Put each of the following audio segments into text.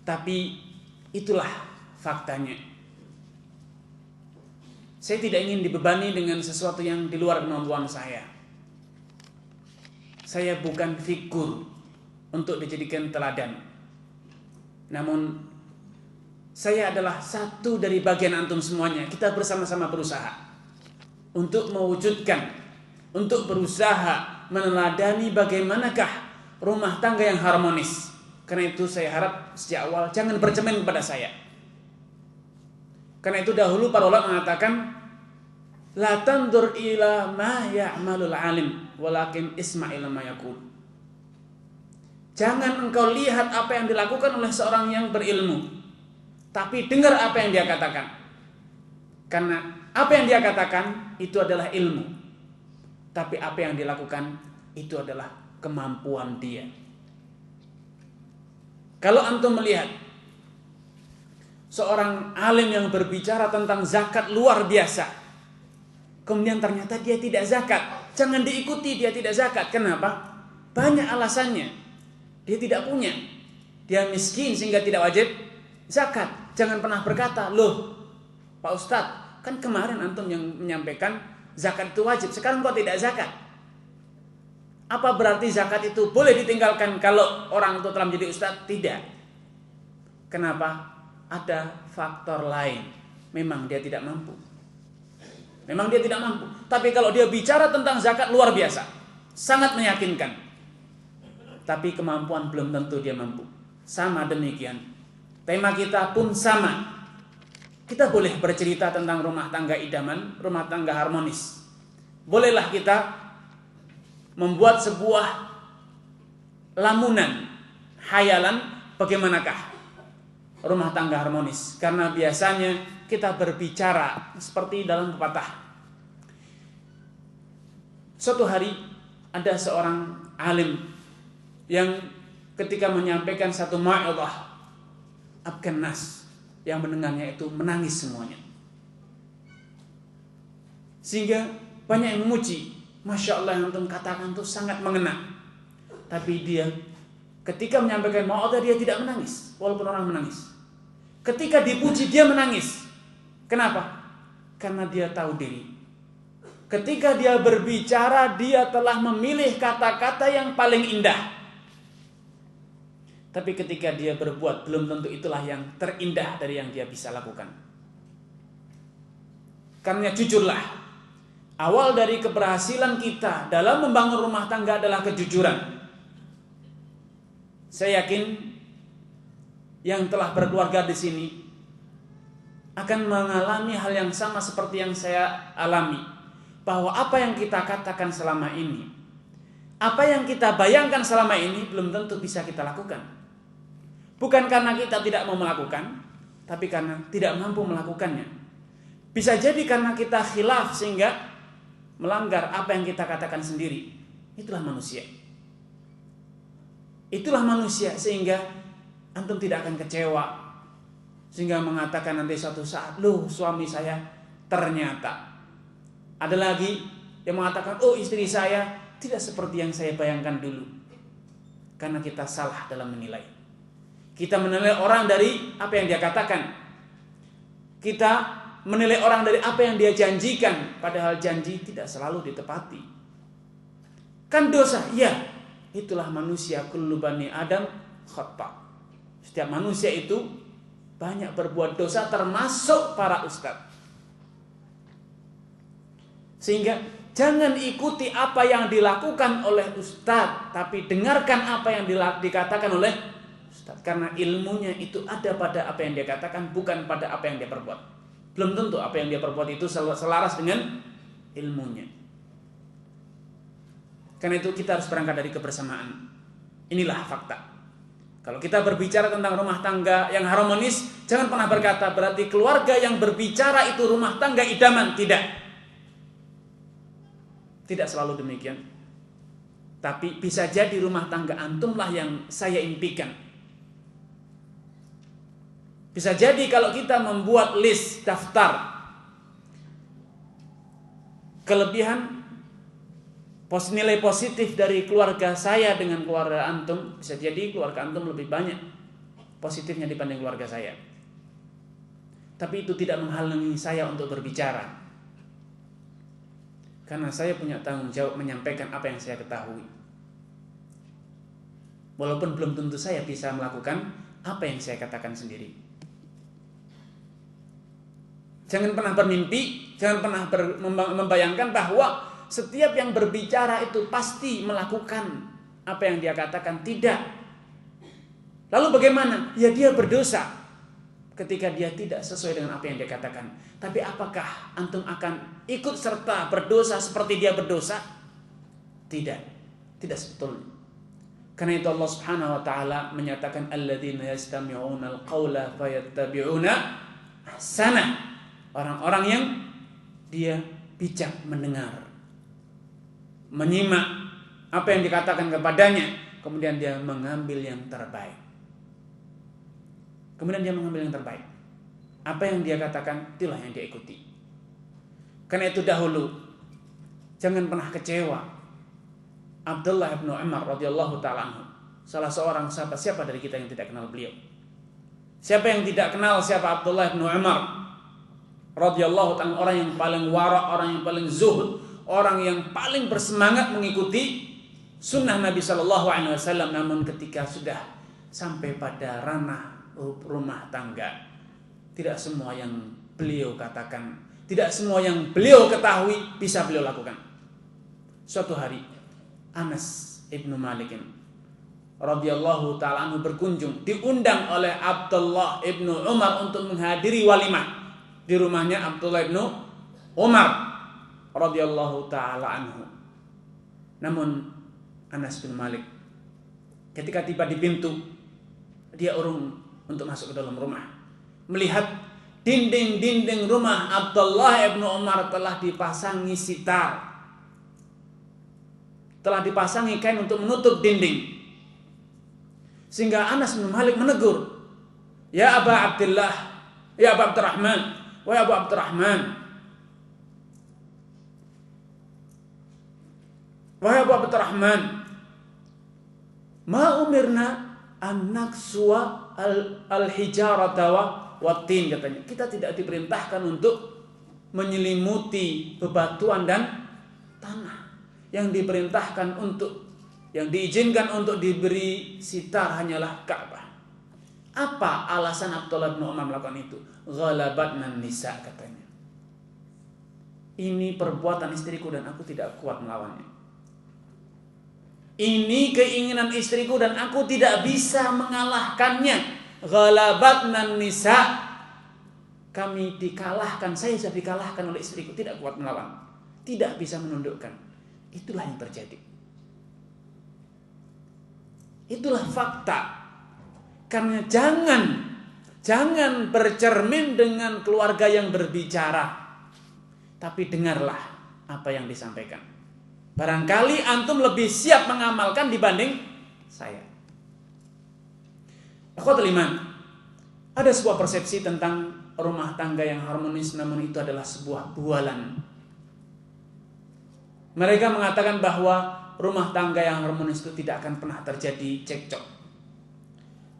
Tapi itulah faktanya. Saya tidak ingin dibebani dengan sesuatu yang di luar kemampuan saya. Saya bukan figur untuk dijadikan teladan. Namun saya adalah satu dari bagian antum semuanya. Kita bersama-sama berusaha untuk mewujudkan, untuk berusaha meneladani bagaimanakah rumah tangga yang harmonis. Karena itu saya harap sejak awal jangan bercermin kepada saya. Karena itu dahulu para ulama mengatakan, la tandur ila ma ya'malul alim, walakin isma'il ma yaqul. Jangan engkau lihat apa yang dilakukan oleh seorang yang berilmu, tapi dengar apa yang dia katakan. Karena apa yang dia katakan itu adalah ilmu, tapi apa yang dilakukan itu adalah kemampuan dia. Kalau antum melihat seorang alim yang berbicara tentang zakat luar biasa, kemudian ternyata dia tidak zakat, jangan diikuti dia tidak zakat. Kenapa? Banyak alasannya. Dia tidak punya, dia miskin sehingga tidak wajib zakat. Jangan pernah berkata, loh Pak Ustadz, kan kemarin antum yang menyampaikan zakat itu wajib, sekarang kok tidak zakat? Apa berarti zakat itu boleh ditinggalkan kalau orang itu telah menjadi ustadz? Tidak. Kenapa? Ada faktor lain. Memang dia tidak mampu. Memang dia tidak mampu. Tapi kalau dia bicara tentang zakat luar biasa, sangat meyakinkan. Tapi kemampuan belum tentu dia mampu. Sama demikian. Tema kita pun sama. Kita boleh bercerita tentang rumah tangga idaman, rumah tangga harmonis. Bolehlah kita membuat sebuah lamunan, hayalan bagaimanakah rumah tangga harmonis. Karena biasanya kita berbicara seperti dalam pepatah. Suatu hari ada seorang alim yang ketika menyampaikan satu mau'izah, abkan nas, yang mendengarnya itu menangis semuanya. Sehingga banyak yang memuji, Masya Allah yang antum katakan itu sangat mengena. Tapi dia ketika menyampaikan mau'izah dia tidak menangis, walaupun orang menangis. Ketika dipuji dia menangis. Kenapa? Karena dia tahu diri. Ketika dia berbicara dia telah memilih kata-kata yang paling indah. Tapi ketika dia berbuat belum tentu itulah yang terindah dari yang dia bisa lakukan. Karena jujurlah, awal dari keberhasilan kita dalam membangun rumah tangga adalah kejujuran. Saya yakin yang telah berkeluarga di sini akan mengalami hal yang sama seperti yang saya alami, bahwa apa yang kita katakan selama ini, apa yang kita bayangkan selama ini belum tentu bisa kita lakukan. Bukan karena kita tidak mau melakukan, tapi karena tidak mampu melakukannya. Bisa jadi karena kita khilaf sehingga melanggar apa yang kita katakan sendiri. Itulah manusia. Itulah manusia sehingga antum tidak akan kecewa. Sehingga mengatakan nanti suatu saat, loh suami saya ternyata. Ada lagi yang mengatakan, oh istri saya tidak seperti yang saya bayangkan dulu. Karena kita salah dalam menilai. Kita menilai orang dari apa yang dia katakan. Kita menilai orang dari apa yang dia janjikan. Padahal janji tidak selalu ditepati. Kan dosa? Ya. Itulah manusia, kullu bani Adam khata'. Setiap manusia itu banyak berbuat dosa, termasuk para ustadz. Sehingga jangan ikuti apa yang dilakukan oleh ustadz, tapi dengarkan apa yang dikatakan oleh ustadz. Karena ilmunya itu ada pada apa yang dia katakan, bukan pada apa yang dia perbuat. Belum tentu apa yang dia perbuat itu selaras dengan ilmunya. Karena itu kita harus berangkat dari kebersamaan. Inilah fakta. Kalau kita berbicara tentang rumah tangga yang harmonis, jangan pernah berkata berarti keluarga yang berbicara itu rumah tangga idaman. Tidak. Tidak selalu demikian. Tapi bisa jadi rumah tangga antumlah yang saya impikan. Bisa jadi kalau kita membuat list daftar kelebihan nilai positif dari keluarga saya dengan keluarga antum, bisa jadi keluarga antum lebih banyak positifnya dibanding keluarga saya. Tapi itu tidak menghalangi saya untuk berbicara. Karena saya punya tanggung jawab menyampaikan apa yang saya ketahui. Walaupun belum tentu saya bisa melakukan apa yang saya katakan sendiri. Jangan pernah bermimpi, jangan pernah membayangkan bahwa setiap yang berbicara itu pasti melakukan apa yang dia katakan. Tidak. Lalu bagaimana? Ya dia berdosa ketika dia tidak sesuai dengan apa yang dia katakan. Tapi apakah antum akan ikut serta berdosa seperti dia berdosa? Tidak. Tidak sebetulnya. Karena itu Allah Subhanahu wa taala menyatakan alladzina yastami'una al-qaula fayattabi'una ahsana. Orang-orang yang dia bijak mendengar, menyimak apa yang dikatakan kepadanya, kemudian dia mengambil yang terbaik. Apa yang dia katakan, itulah yang dia ikuti. Karena itu dahulu jangan pernah kecewa. Abdullah bin Umar radhiyallahu taala anhu, salah seorang sahabat, siapa dari kita yang tidak kenal beliau? Siapa yang tidak kenal siapa Abdullah bin Umar radhiyallahu ta'ala, orang yang paling wara, orang yang paling zuhud, orang yang paling bersemangat mengikuti sunnah Nabi sallallahu alaihi wasallam. Namun ketika sudah sampai pada ranah rumah tangga, tidak semua yang beliau katakan, tidak semua yang beliau ketahui bisa beliau lakukan. Suatu hari Anas ibnu Malik radhiyallahu ta'ala anhu berkunjung, diundang oleh Abdullah ibnu Umar untuk menghadiri walimah di rumahnya Abdullah bin Umar radhiyallahu taala anhu. Namun Anas bin Malik ketika tiba di pintu, dia urung untuk masuk ke dalam rumah, melihat dinding-dinding rumah Abdullah bin Umar telah dipasangi sitar, telah dipasangi kain untuk menutup dinding. Sehingga Anas bin Malik menegur, "Ya Aba Abdullah, ya Aba Abdurrahman, wahai Abu Abdurrahman, wahai Abu Abdurrahman, ma umirna an nakswa al-hijarata wa tin," katanya. Kita tidak diperintahkan untuk menyelimuti bebatuan dan tanah. Yang diperintahkan untuk, yang diizinkan untuk diberi sitar hanyalah Ka'bah. Apa alasan Abdullah bin Umar melakukan itu? Ghalabatnan nisa, katanya. Ini perbuatan istriku dan aku tidak kuat melawannya. Ini keinginan istriku dan aku tidak bisa mengalahkannya. Ghalabatnan nisa. Kami dikalahkan, saya sudah dikalahkan oleh istriku, tidak kuat melawan, tidak bisa menundukkan. Itulah yang terjadi. Itulah fakta. Karena jangan bercermin dengan keluarga yang berbicara, tapi dengarlah apa yang disampaikan. Barangkali antum lebih siap mengamalkan dibanding saya. Akhwatul iman, ada sebuah persepsi tentang rumah tangga yang harmonis, namun itu adalah sebuah bualan. Mereka mengatakan bahwa rumah tangga yang harmonis itu tidak akan pernah terjadi cekcok,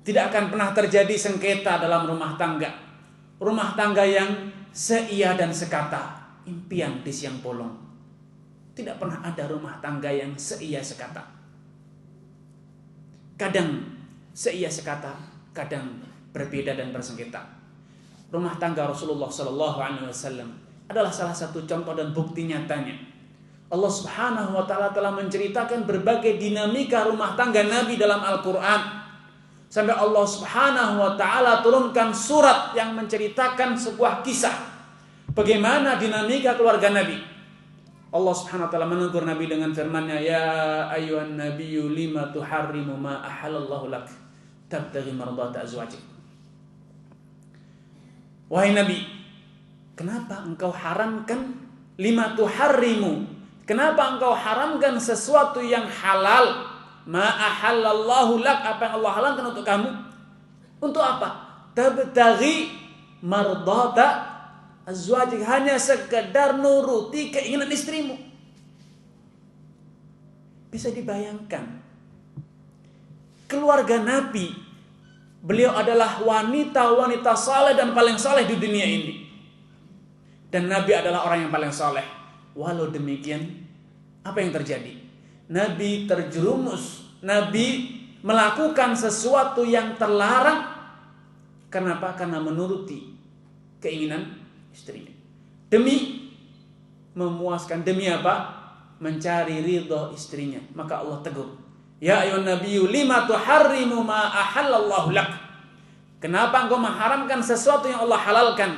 tidak akan pernah terjadi sengketa dalam rumah tangga. Rumah tangga yang seia dan sekata, impian di siang bolong. Tidak pernah ada rumah tangga yang seia sekata. Kadang seia sekata, kadang berbeda dan bersengketa. Rumah tangga Rasulullah sallallahu alaihi wasallam adalah salah satu contoh dan bukti nyatanya. Allah Subhanahu wa taala telah menceritakan berbagai dinamika rumah tangga Nabi dalam Al-Qur'an. Sampai Allah Subhanahu wa taala turunkan surat yang menceritakan sebuah kisah bagaimana dinamika keluarga Nabi. Allah Subhanahu wa taala menegur Nabi dengan firman-Nya, "Ya ayyuhan nabiyyu lima tuharrimu ma ahallallahu lak tabtaghi mardata azwajik." Wahai Nabi, kenapa engkau haramkan lima tuharrimu? Kenapa engkau haramkan sesuatu yang halal? Ma ahallallahu lak, apa yang Allah halalkan untuk kamu. Untuk apa? Tabtaghi mardata azwajik, hanya sekedar nuruti keinginan istrimu. Bisa dibayangkan keluarga Nabi Beliau adalah wanita-wanita saleh dan paling saleh di dunia ini. Dan Nabi adalah orang yang paling saleh. Walau demikian, apa yang terjadi? Nabi terjerumus. Nabi melakukan sesuatu yang terlarang. Kenapa? Karena menuruti keinginan istrinya. Demi memuaskan, demi apa? Mencari ridho istrinya. Maka Allah tegur, ya ayyuhan nabiyyu lima tuharrimu ma ahallallahu lak. Kenapa engkau mengharamkan sesuatu yang Allah halalkan?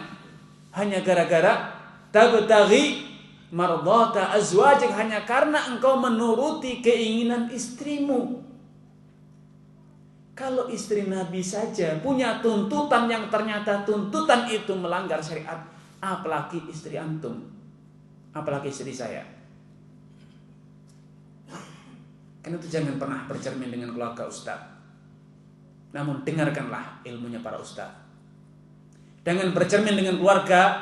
Hanya gara-gara tabtaghi mardata azwajik, hanya karena engkau menuruti keinginan istrimu. Kalau istri Nabi saja punya tuntutan yang ternyata tuntutan itu melanggar syariat, apalagi istri antum, apalagi istri saya. Karena itu jangan pernah bercermin dengan keluarga ustaz. Namun dengarkanlah ilmunya para ustaz. Jangan bercermin dengan keluarga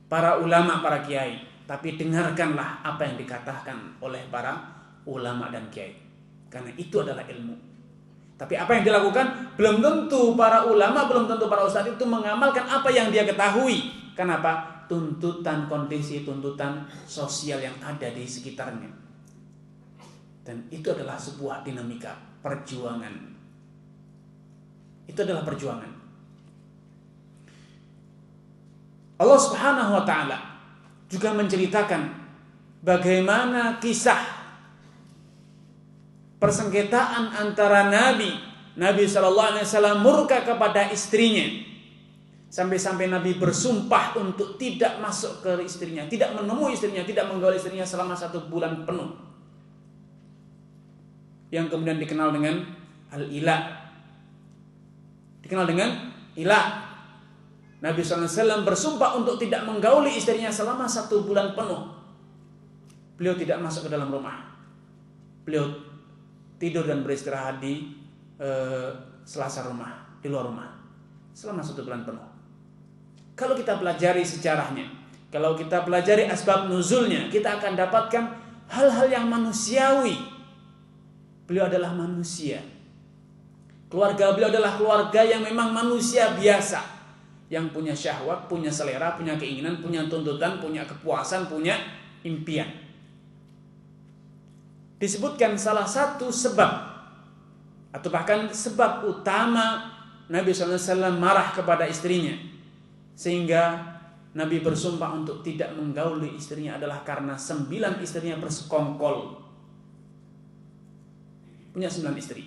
para ulama, para kiai. Tapi dengarkanlah apa yang dikatakan oleh para ulama dan kiai. Karena itu adalah ilmu. Tapi apa yang dilakukan? Belum tentu para ulama, belum tentu para ustaz itu mengamalkan apa yang dia ketahui. Kenapa? Tuntutan kondisi, tuntutan sosial yang ada di sekitarnya. Dan itu adalah sebuah dinamika perjuangan. Itu adalah perjuangan. Allah Subhanahu wa taala juga menceritakan bagaimana kisah persengketaan antara Nabi sallallahu alaihi wasallam murka kepada istrinya. Sampai-sampai Nabi bersumpah untuk tidak masuk ke istrinya, tidak menemui istrinya, tidak menggauli istrinya selama 1 bulan penuh. Yang kemudian dikenal dengan al-ila. Dikenal dengan ila. Nabi SAW bersumpah untuk tidak menggauli istrinya selama 1 bulan penuh. Beliau tidak masuk ke dalam rumah. Beliau tidur dan beristirahat di selasar rumah, di luar rumah, selama 1 bulan penuh. Kalau kita pelajari sejarahnya, kalau kita pelajari asbab nuzulnya, kita akan dapatkan hal-hal yang manusiawi. Beliau adalah manusia. Keluarga beliau adalah keluarga yang memang manusia biasa, yang punya syahwat, punya selera, punya keinginan, punya tuntutan, punya kepuasan, punya impian. Disebutkan salah satu sebab, atau bahkan sebab utama Nabi SAW marah kepada istrinya, sehingga Nabi bersumpah untuk tidak menggauli istrinya adalah karena 9 istrinya bersekongkol. Punya 9 istri.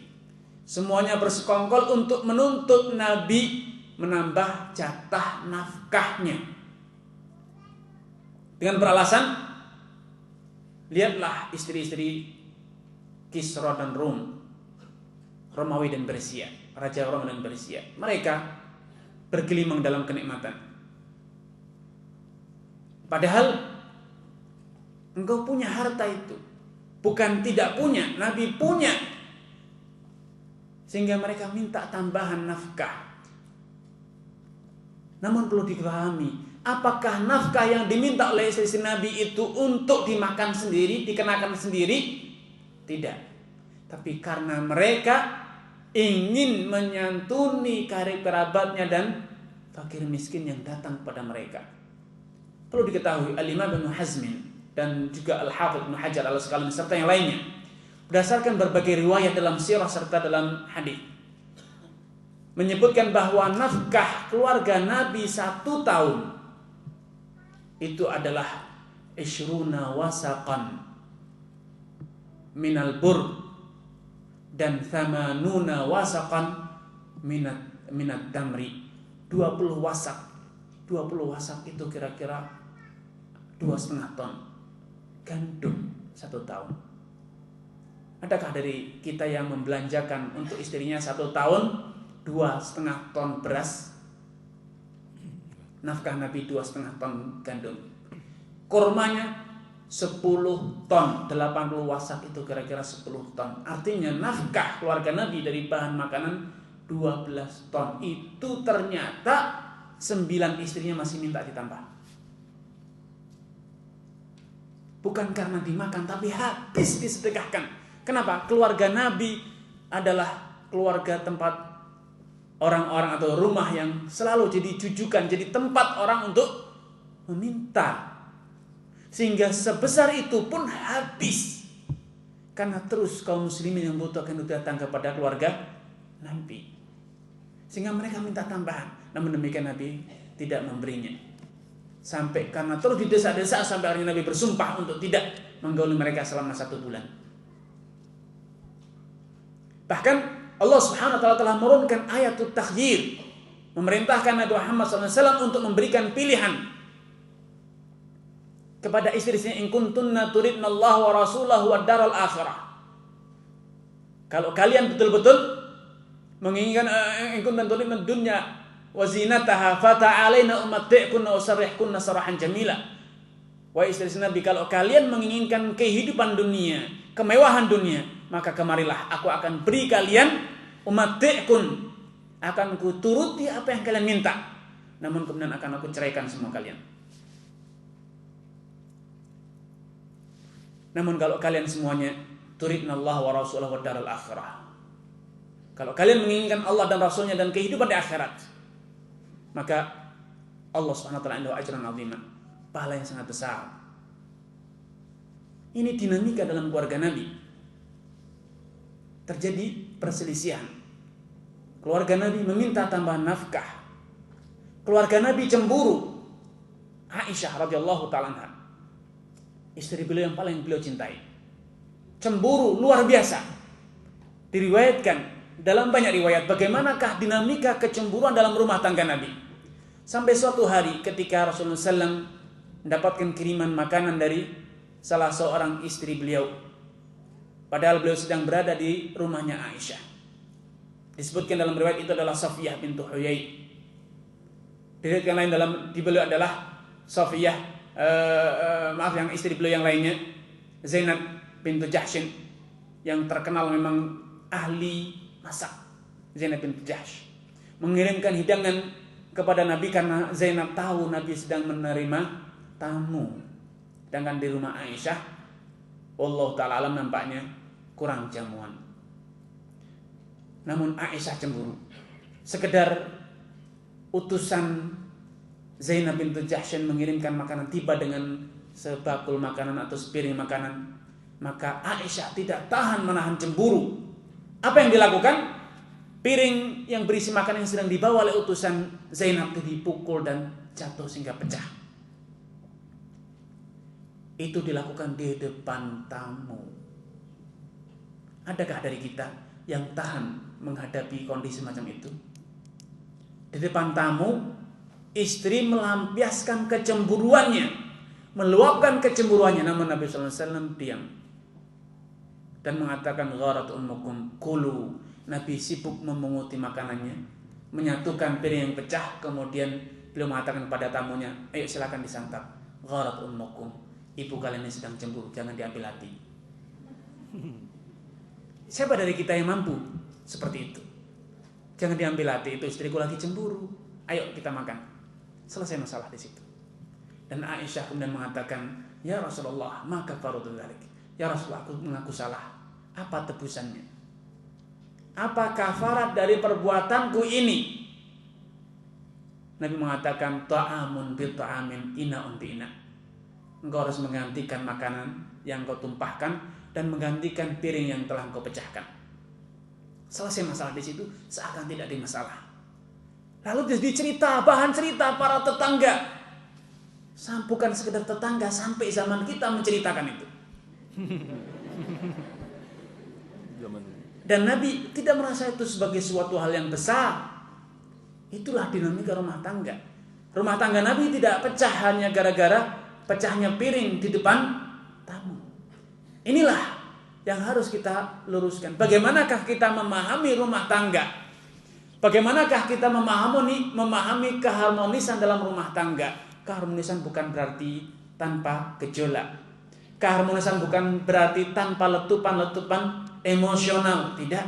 Semuanya bersekongkol untuk menuntut Nabi menambah jatah nafkahnya. Dengan beralasan, lihatlah istri-istri Kisra dan Rum, Romawi dan Persia, Raja Romawi dan Persia. Mereka bergelimang dalam kenikmatan. Padahal engkau punya harta itu. Bukan tidak punya, Nabi punya. Sehingga mereka minta tambahan nafkah. Namun perlu dipahami, apakah nafkah yang diminta oleh istri Nabi itu untuk dimakan sendiri, dikenakan sendiri? Tidak. Tapi karena mereka ingin menyantuni karib kerabatnya dan fakir miskin yang datang kepada mereka. Perlu diketahui, Al-Imam Ibnu Hazmin dan juga Al-Hafidz Ibnu Hajar al-Asqalani serta yang lainnya, berdasarkan berbagai riwayat dalam sirah serta dalam hadis, menyebutkan bahwa nafkah keluarga Nabi 1 tahun itu adalah ishruna wasaqan minal bur dan thamanuna wasaqan minat damri. 20 wasak. 20 wasak itu kira-kira 2,5 ton gandum 1 tahun. Adakah dari kita yang membelanjakan untuk istrinya 1 tahun 2,5 ton beras? Nafkah Nabi 2,5 ton gandum. Kurmanya 10 ton, 80 wasak itu kira-kira 10 ton. Artinya nafkah keluarga Nabi dari bahan makanan 12 ton. Itu ternyata 9 istrinya masih minta ditambah. Bukan karena dimakan, tapi habis disedekahkan. Kenapa? Keluarga Nabi adalah keluarga tempat orang-orang atau rumah yang selalu jadi jujukan, jadi tempat orang untuk meminta. Sehingga sebesar itu pun habis. Karena terus kaum muslimin yang membutuhkan itu datang kepada keluarga Nabi. Sehingga mereka minta tambahan. Namun demikian Nabi tidak memberinya. Sampai karena terus didesak-desak sampai akhirnya Nabi bersumpah untuk tidak menggauli mereka selama 1 bulan. Bahkan Allah Subhanahu wa taala telah menurunkan ayatut takhyir, memerintahkan Nabi Muhammad SAW untuk memberikan pilihan kepada istri-istrinya, in kuntunna turidna Allah wa rasulahu wad daral akhirah. Kalau kalian betul-betul menginginkan in kuntunna turidna dunya wa zinataha fata'alaina umatti'kunna wa sarrihkunna sarahan jamila. Wahai istri Nabi, kalau kalian menginginkan kehidupan dunia, kemewahan dunia, maka kemarilah, aku akan beri kalian umatti'kun, akan kuturuti apa yang kalian minta. Namun kemudian akan aku ceraikan semua kalian. Namun kalau kalian semuanya turidna Allah wa rasulahu wad daral akhirah, kalau kalian menginginkan Allah dan Rasulnya dan kehidupan di akhirat, maka Allah Subhanahu wa taala indahu ajran 'azima, pahala yang sangat besar. Ini dinamika dalam keluarga Nabi. Terjadi perselisihan. Keluarga Nabi meminta tambahan nafkah. Keluarga Nabi cemburu. Aisyah radhiyallahu taala anha, istri beliau yang paling beliau cintai, cemburu luar biasa. Diriwayatkan dalam banyak riwayat bagaimanakah dinamika kecemburuan dalam rumah tangga Nabi. Sampai suatu hari ketika Rasulullah SAW mendapatkan kiriman makanan dari salah seorang istri beliau, padahal beliau sedang berada di rumahnya Aisyah. Disebutkan dalam riwayat itu adalah Safiyah bintu Huyai. Riwayat yang lain di beliau adalah Safiyah, yang istri beliau yang lainnya, Zainab bintu Jahshin, yang terkenal memang ahli masak. Zainab bintu Jahsh mengirimkan hidangan kepada Nabi karena Zainab tahu Nabi sedang menerima tamu. Sedangkan di rumah Aisyah, Allah ta'ala alam, nampaknya kurang jamuan. Namun Aisyah cemburu. Sekedar utusan Zainab bintu Jahshin mengirimkan makanan, tiba dengan sebakul makanan atau sepiring makanan, maka Aisyah tidak tahan menahan cemburu. Apa yang dilakukan? Piring yang berisi makanan yang sedang dibawa oleh utusan Zainab itu dipukul dan jatuh sehingga pecah. Itu dilakukan di depan tamu. Adakah dari kita yang tahan menghadapi kondisi macam itu? Di depan tamu, istri melampiaskan kecemburuannya, meluapkan kecemburuannya, namun Nabi SAW diam dan mengatakan gharat ummukum kulu. Nabi sibuk memunguti makanannya, menyatukan piring yang pecah, kemudian beliau mengatakan kepada tamunya, ayo silakan disantap. Gharat ummukum, ibu kalian ini sedang cemburu, jangan diambil hati. Siapa dari kita yang mampu seperti itu? Jangan diambil hati, itu istriku lagi cemburu, ayo kita makan. Selesai masalah di situ. Dan Aisyah kemudian mengatakan, ya Rasulullah, maka kafaratu dzalik. Ya Rasulullah, aku mengaku salah. Apa tebusannya? Apa kafarat dari perbuatanku ini? Nabi mengatakan, ta'amun bi ta'amin, ina'un bi ina'. Engkau harus menggantikan makanan yang kau tumpahkan dan menggantikan piring yang telah kau pecahkan. Selesai masalah di situ, seakan tidak ada masalah. Lalu dicerita, bahan cerita para tetangga. Bukan sekedar tetangga, sampai zaman kita menceritakan itu. Dan Nabi tidak merasa itu sebagai suatu hal yang besar. Itulah dinamika rumah tangga. Rumah tangga Nabi tidak pecah hanya gara-gara pecahnya piring di depan tamu. Inilah yang harus kita luruskan. Bagaimanakah kita memahami rumah tangga? Bagaimanakah kita memahami keharmonisan dalam rumah tangga? Keharmonisan bukan berarti tanpa gejolak. Keharmonisan bukan berarti tanpa letupan-letupan emosional. Tidak.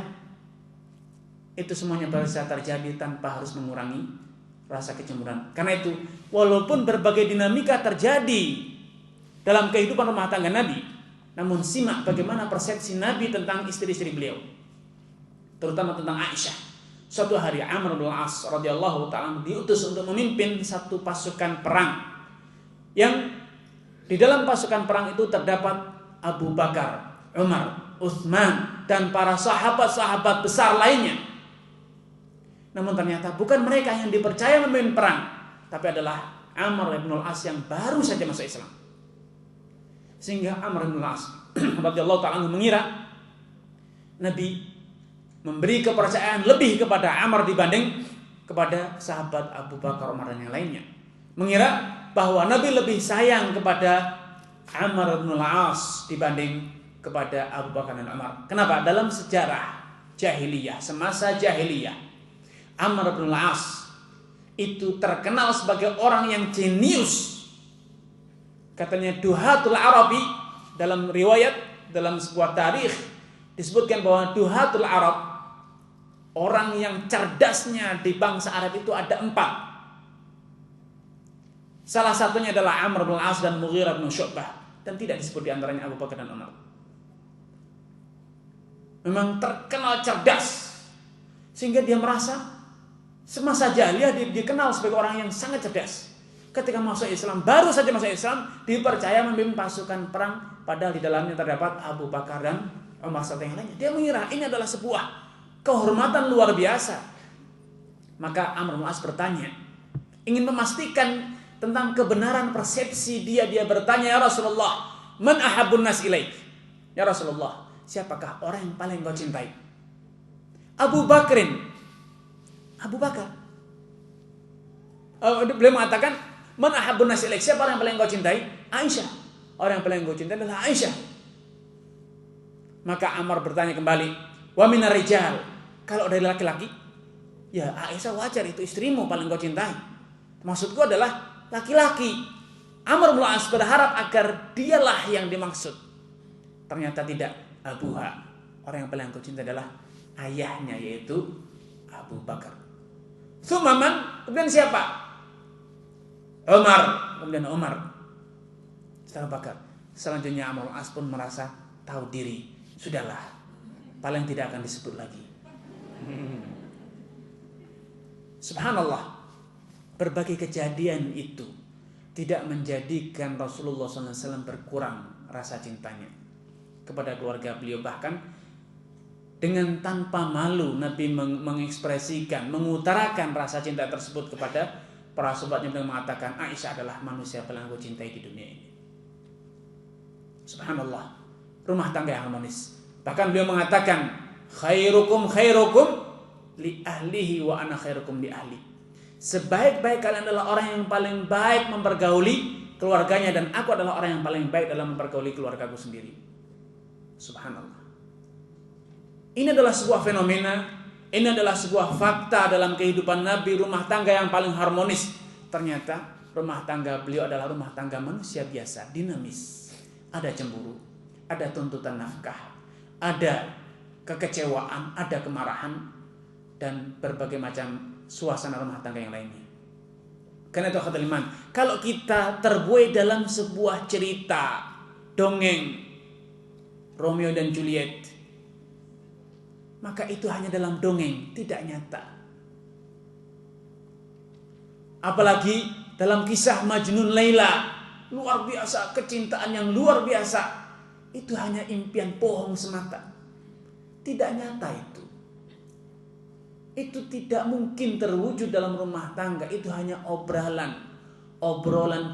Itu semuanya bisa terjadi tanpa harus mengurangi rasa kecemburuan. Karena itu, walaupun berbagai dinamika terjadi dalam kehidupan rumah tangga Nabi, namun simak bagaimana persepsi Nabi tentang istri-istri beliau, terutama tentang Aisyah. Suatu hari Amr bin As radhiyallahu ta'ala diutus untuk memimpin satu pasukan perang, yang di dalam pasukan perang itu terdapat Abu Bakar, Umar, Utsman, dan para sahabat-sahabat besar lainnya. Namun ternyata bukan mereka yang dipercaya memimpin perang, tapi adalah Amr bin As yang baru saja masuk Islam. Sehingga Amr bin As radhiyallahu ta'ala mengira Nabi memberi kepercayaan lebih kepada Amr dibanding kepada sahabat Abu Bakar, Umar, dan yang lainnya. Mengira bahwa Nabi lebih sayang kepada Amr bin As dibanding kepada Abu Bakar dan Umar. Kenapa? Dalam sejarah jahiliyah, semasa jahiliyah, Amr bin As itu terkenal sebagai orang yang jenius. Katanya Duhatul Arabi, dalam riwayat, dalam sebuah tarikh disebutkan bahwa Duhatul Arab, orang yang cerdasnya di bangsa Arab itu ada 4. Salah satunya adalah Amr bin As dan Mughirah bin Syu'bah, dan tidak disebut di antaranya Abu Bakar dan Umar. Memang terkenal cerdas, sehingga dia merasa semasa jahiliyah dia dikenal sebagai orang yang sangat cerdas. Ketika masuk Islam, baru saja masuk Islam, dipercaya memimpin pasukan perang, padahal di dalamnya terdapat Abu Bakar dan Umar serta yang lainnya. Dia mengira ini adalah sebuah kehormatan luar biasa. Maka Amr bin As bertanya, ingin memastikan tentang kebenaran persepsi dia. Dia bertanya, ya Rasulullah, man ahabbun nas ilaik? Ya Rasulullah, siapakah orang yang paling kau cintai? Abu Bakrin. Abu Bakar. Beliau mengatakan, man ahabbun nas ilaik? Siapa orang yang paling kau cintai? Aisyah. Orang yang paling kau cintai adalah Aisyah. Maka Amr bertanya kembali, wa minar rijal? Kalau dari laki-laki, ya Aisyah wajar, itu istrimu paling kau cintai. Maksudku adalah laki-laki. Amr bin As berharap agar dialah yang dimaksud. Ternyata tidak. Abuha, orang yang paling kau cintai adalah ayahnya, yaitu Abu Bakar. Sumaman, kemudian siapa? Umar, kemudian Umar. Setelah Bakar. Selanjutnya Amr bin As pun merasa tahu diri. Sudahlah, paling tidak akan disebut lagi. Subhanallah, berbagai kejadian itu tidak menjadikan Rasulullah SAW berkurang rasa cintanya kepada keluarga beliau. Bahkan dengan tanpa malu Nabi mengekspresikan, mengutarakan rasa cinta tersebut kepada para sahabatnya dengan mengatakan, Aisyah adalah manusia paling aku cintai di dunia ini. Subhanallah, rumah tangga yang harmonis. Bahkan beliau mengatakan, khairukum li ahlihi wa ana khairukum li ahli. Sebaik-baik kalian adalah orang yang paling baik mempergauli keluarganya, dan aku adalah orang yang paling baik dalam mempergauli keluargaku sendiri. Subhanallah. Ini adalah sebuah fenomena, ini adalah sebuah fakta dalam kehidupan Nabi. Rumah tangga yang paling harmonis. Ternyata rumah tangga beliau adalah rumah tangga manusia biasa, dinamis. Ada cemburu, ada tuntutan nafkah, ada kekecewaan, ada kemarahan, dan berbagai macam suasana rumah tangga yang lainnya. Karena itu khatul iman, kalau kita terbuai dalam sebuah cerita dongeng Romeo dan Juliet, maka itu hanya dalam dongeng, tidak nyata. Apalagi dalam kisah Majnun Laila, luar biasa, kecintaan yang luar biasa, itu hanya impian bohong semata. Tidak nyata itu. Itu tidak mungkin terwujud dalam rumah tangga. Itu hanya obrolan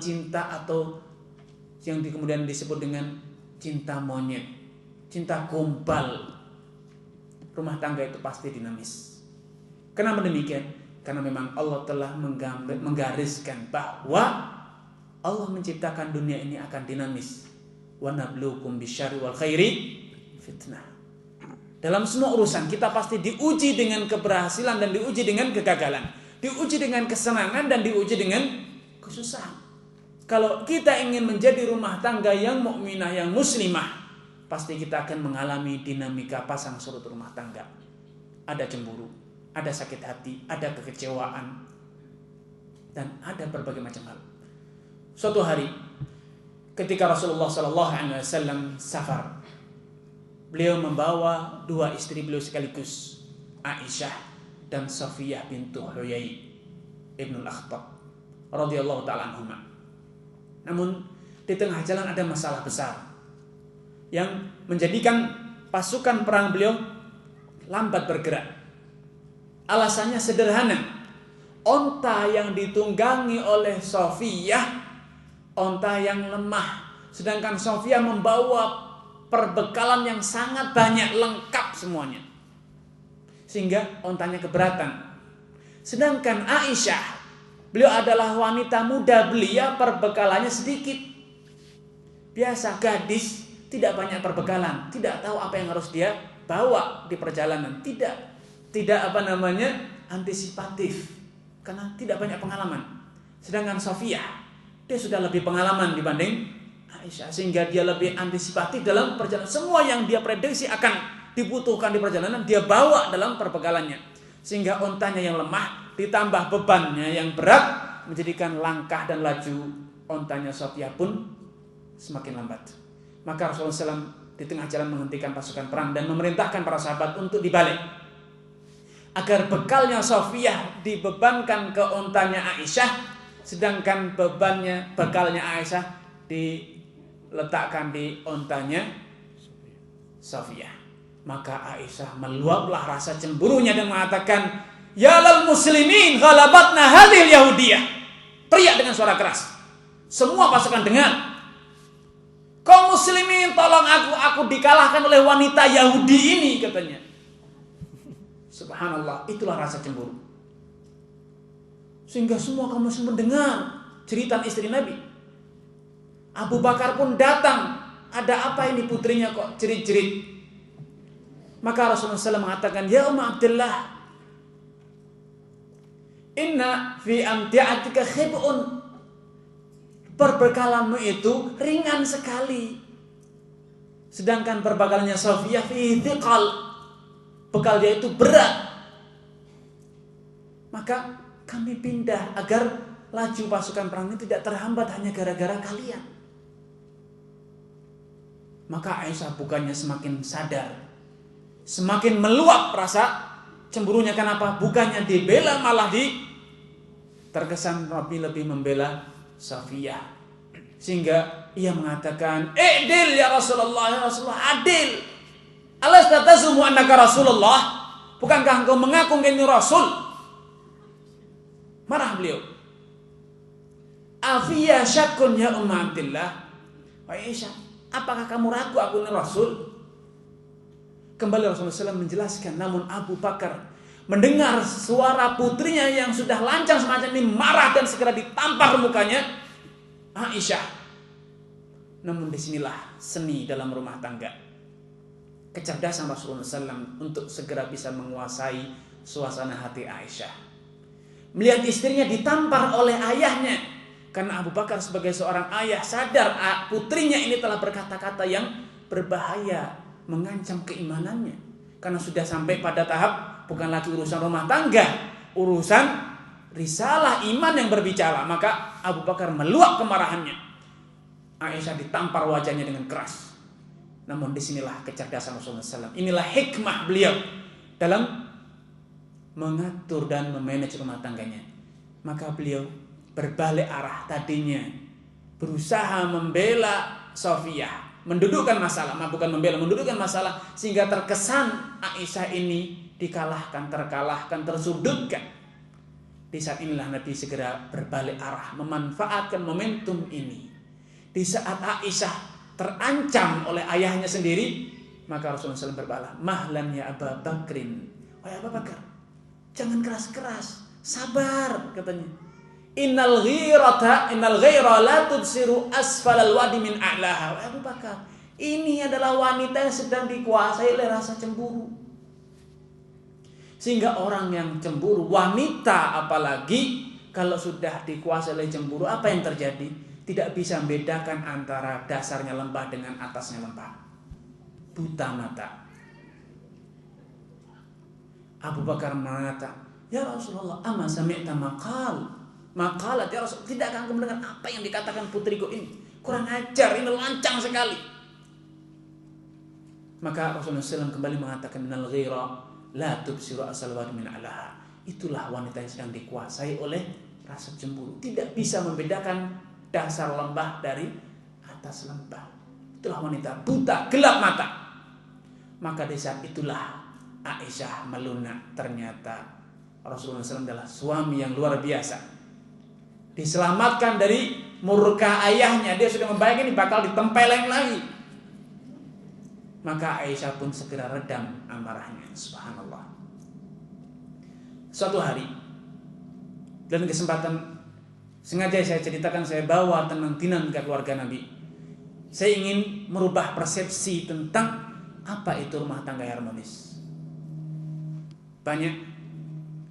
cinta, atau yang kemudian disebut dengan cinta monyet, cinta gombal. Rumah tangga itu pasti dinamis. Kenapa demikian? Karena memang Allah telah menggariskan bahwa Allah menciptakan dunia ini akan dinamis. Wa nabluukum bisyarri wal khairi fitnah. Dalam semua urusan kita pasti diuji dengan keberhasilan dan diuji dengan kegagalan, diuji dengan kesenangan dan diuji dengan kesusahan. Kalau kita ingin menjadi rumah tangga yang mukminah, yang muslimah, pasti kita akan mengalami dinamika pasang surut rumah tangga. Ada cemburu, ada sakit hati, ada kekecewaan, dan ada berbagai macam hal. Suatu hari ketika Rasulullah SAW safar, beliau membawa 2 istri beliau sekaligus, Aisyah dan Safiyah bintu Huyai Ibnul Akhtab radhiyallahu ta'ala anhuma. Namun di tengah jalan ada masalah besar yang menjadikan pasukan perang beliau lambat bergerak. Alasannya sederhana. Onta yang ditunggangi oleh Safiyah onta yang lemah, sedangkan Safiyah membawa perbekalan yang sangat banyak, lengkap semuanya, sehingga ontanya keberatan. Sedangkan Aisyah, beliau adalah wanita muda belia, perbekalannya sedikit. Biasa gadis, tidak banyak perbekalan, tidak tahu apa yang harus dia bawa di perjalanan, tidak antisipatif, karena tidak banyak pengalaman. Sedangkan Safiyah, dia sudah lebih pengalaman dibanding Aisyah, sehingga dia lebih antisipatif dalam perjalanan. Semua yang dia prediksi akan dibutuhkan di perjalanan, dia bawa dalam perbekalannya. Sehingga ontanya yang lemah ditambah bebannya yang berat menjadikan langkah dan laju ontanya Safiyah pun semakin lambat. Maka Rasulullah SAW di tengah jalan menghentikan pasukan perang dan memerintahkan para sahabat untuk dibalik, agar bekalnya Safiyah dibebankan ke ontanya Aisyah, sedangkan bekalnya Aisyah diletakkan di ontanya Safiyah. Maka Aisyah meluaplah rasa cemburunya dan mengatakan, "Ya lal muslimin, ghalabatna hadhil yahudiyah." Teriak dengan suara keras. Semua pasukan dengar. "Kaum muslimin, tolong aku dikalahkan oleh wanita Yahudi ini," katanya. Subhanallah, itulah rasa cemburu. Sehingga semua kaum muslimin mendengar cerita istri Nabi. Abu Bakar pun datang. Ada apa ini putrinya kok jerit-jerit? Maka Rasulullah SAW mengatakan, "Ya Umma Abdullah, inna fi amti'atika khib'un." Perbekalanmu itu ringan sekali. Sedangkan perbekalannya Safiyah fi thiqal. Bekal dia itu berat. Maka kami pindah agar laju pasukan perang ini tidak terhambat hanya gara-gara kalian. Maka Aisyah bukannya semakin sadar, semakin meluap rasa cemburunya. Kenapa? Bukannya dibela, malah terkesan lebih membela Safiyah. Sehingga ia mengatakan, "I'dil ya Rasulullah, ya Rasulullah, adil. Alasta tazumu annaka Rasulullah? Bukankah engkau mengaku ini Rasul?" Marah beliau. "Afiya syakun ya Umma Abdillah." Wahai Aisyah, apakah kamu ragu aku ini Rasul? Kembali Rasulullah SAW menjelaskan, namun Abu Bakar mendengar suara putrinya yang sudah lancang semacam ini marah dan segera ditampar mukanya Aisyah. Namun disinilah seni dalam rumah tangga, kecerdasan Rasulullah SAW untuk segera bisa menguasai suasana hati Aisyah. Melihat istrinya ditampar oleh ayahnya, karena Abu Bakar sebagai seorang ayah sadar putrinya ini telah berkata-kata yang berbahaya, mengancam keimanannya. Karena sudah sampai pada tahap bukan lagi urusan rumah tangga, urusan risalah iman yang berbicara. Maka Abu Bakar meluap kemarahannya. Aisyah ditampar wajahnya dengan keras. Namun disinilah kecerdasan Rasulullah SAW. Inilah hikmah beliau dalam mengatur dan memanage rumah tangganya. Maka beliau berbalik arah, tadinya berusaha membela Safiyah, mendudukkan masalah, bukan membela, mendudukkan masalah, sehingga terkesan Aisyah ini dikalahkan, terkalahkan, tersudutkan. Di saat inilah Nabi segera berbalik arah, memanfaatkan momentum ini. Di saat Aisyah terancam oleh ayahnya sendiri, maka Rasulullah SAW berbala, "Mahlan ya Abu Bakrin." Wahai Abu Bakar, jangan keras-keras, sabar, katanya. Innal ghaira la tubsiru asfalal wadi min a'laha. Wahai Abu Bakar, ini adalah wanita yang sedang dikuasai oleh rasa cemburu. Sehingga orang yang cemburu, wanita apalagi, kalau sudah dikuasai oleh cemburu, apa yang terjadi? Tidak bisa membedakan antara dasarnya lembah dengan atasnya lembah. Buta mata. Abu Bakar mengatakan, "Ya Rasulullah, ama sami'ta maqalat ya Rasul, tidakkah engkau mendengar apa yang dikatakan putriku ini? Kurang ajar, ini lancang sekali." Maka Rasulullah SAW kembali mengatakan, "Minal ghaira la tubsiru asal wadi min alaha." itulah wanita yang sedang dikuasai oleh rasa cemburu. Tidak bisa membedakan dasar lembah dari atas lembah. Itulah wanita buta, gelap mata. Maka di saat itulah Aisyah melunak. Ternyata Rasulullah SAW adalah suami yang luar biasa. Diselamatkan dari murka ayahnya. Dia sudah membayangkan ini bakal ditempeleng lagi. Maka Aisyah pun segera redam amarahnya. Subhanallah. Suatu hari, dan kesempatan sengaja saya ceritakan, saya bawa tentang dinamika keluarga Nabi. Saya ingin merubah persepsi tentang apa itu rumah tangga harmonis. Banyak,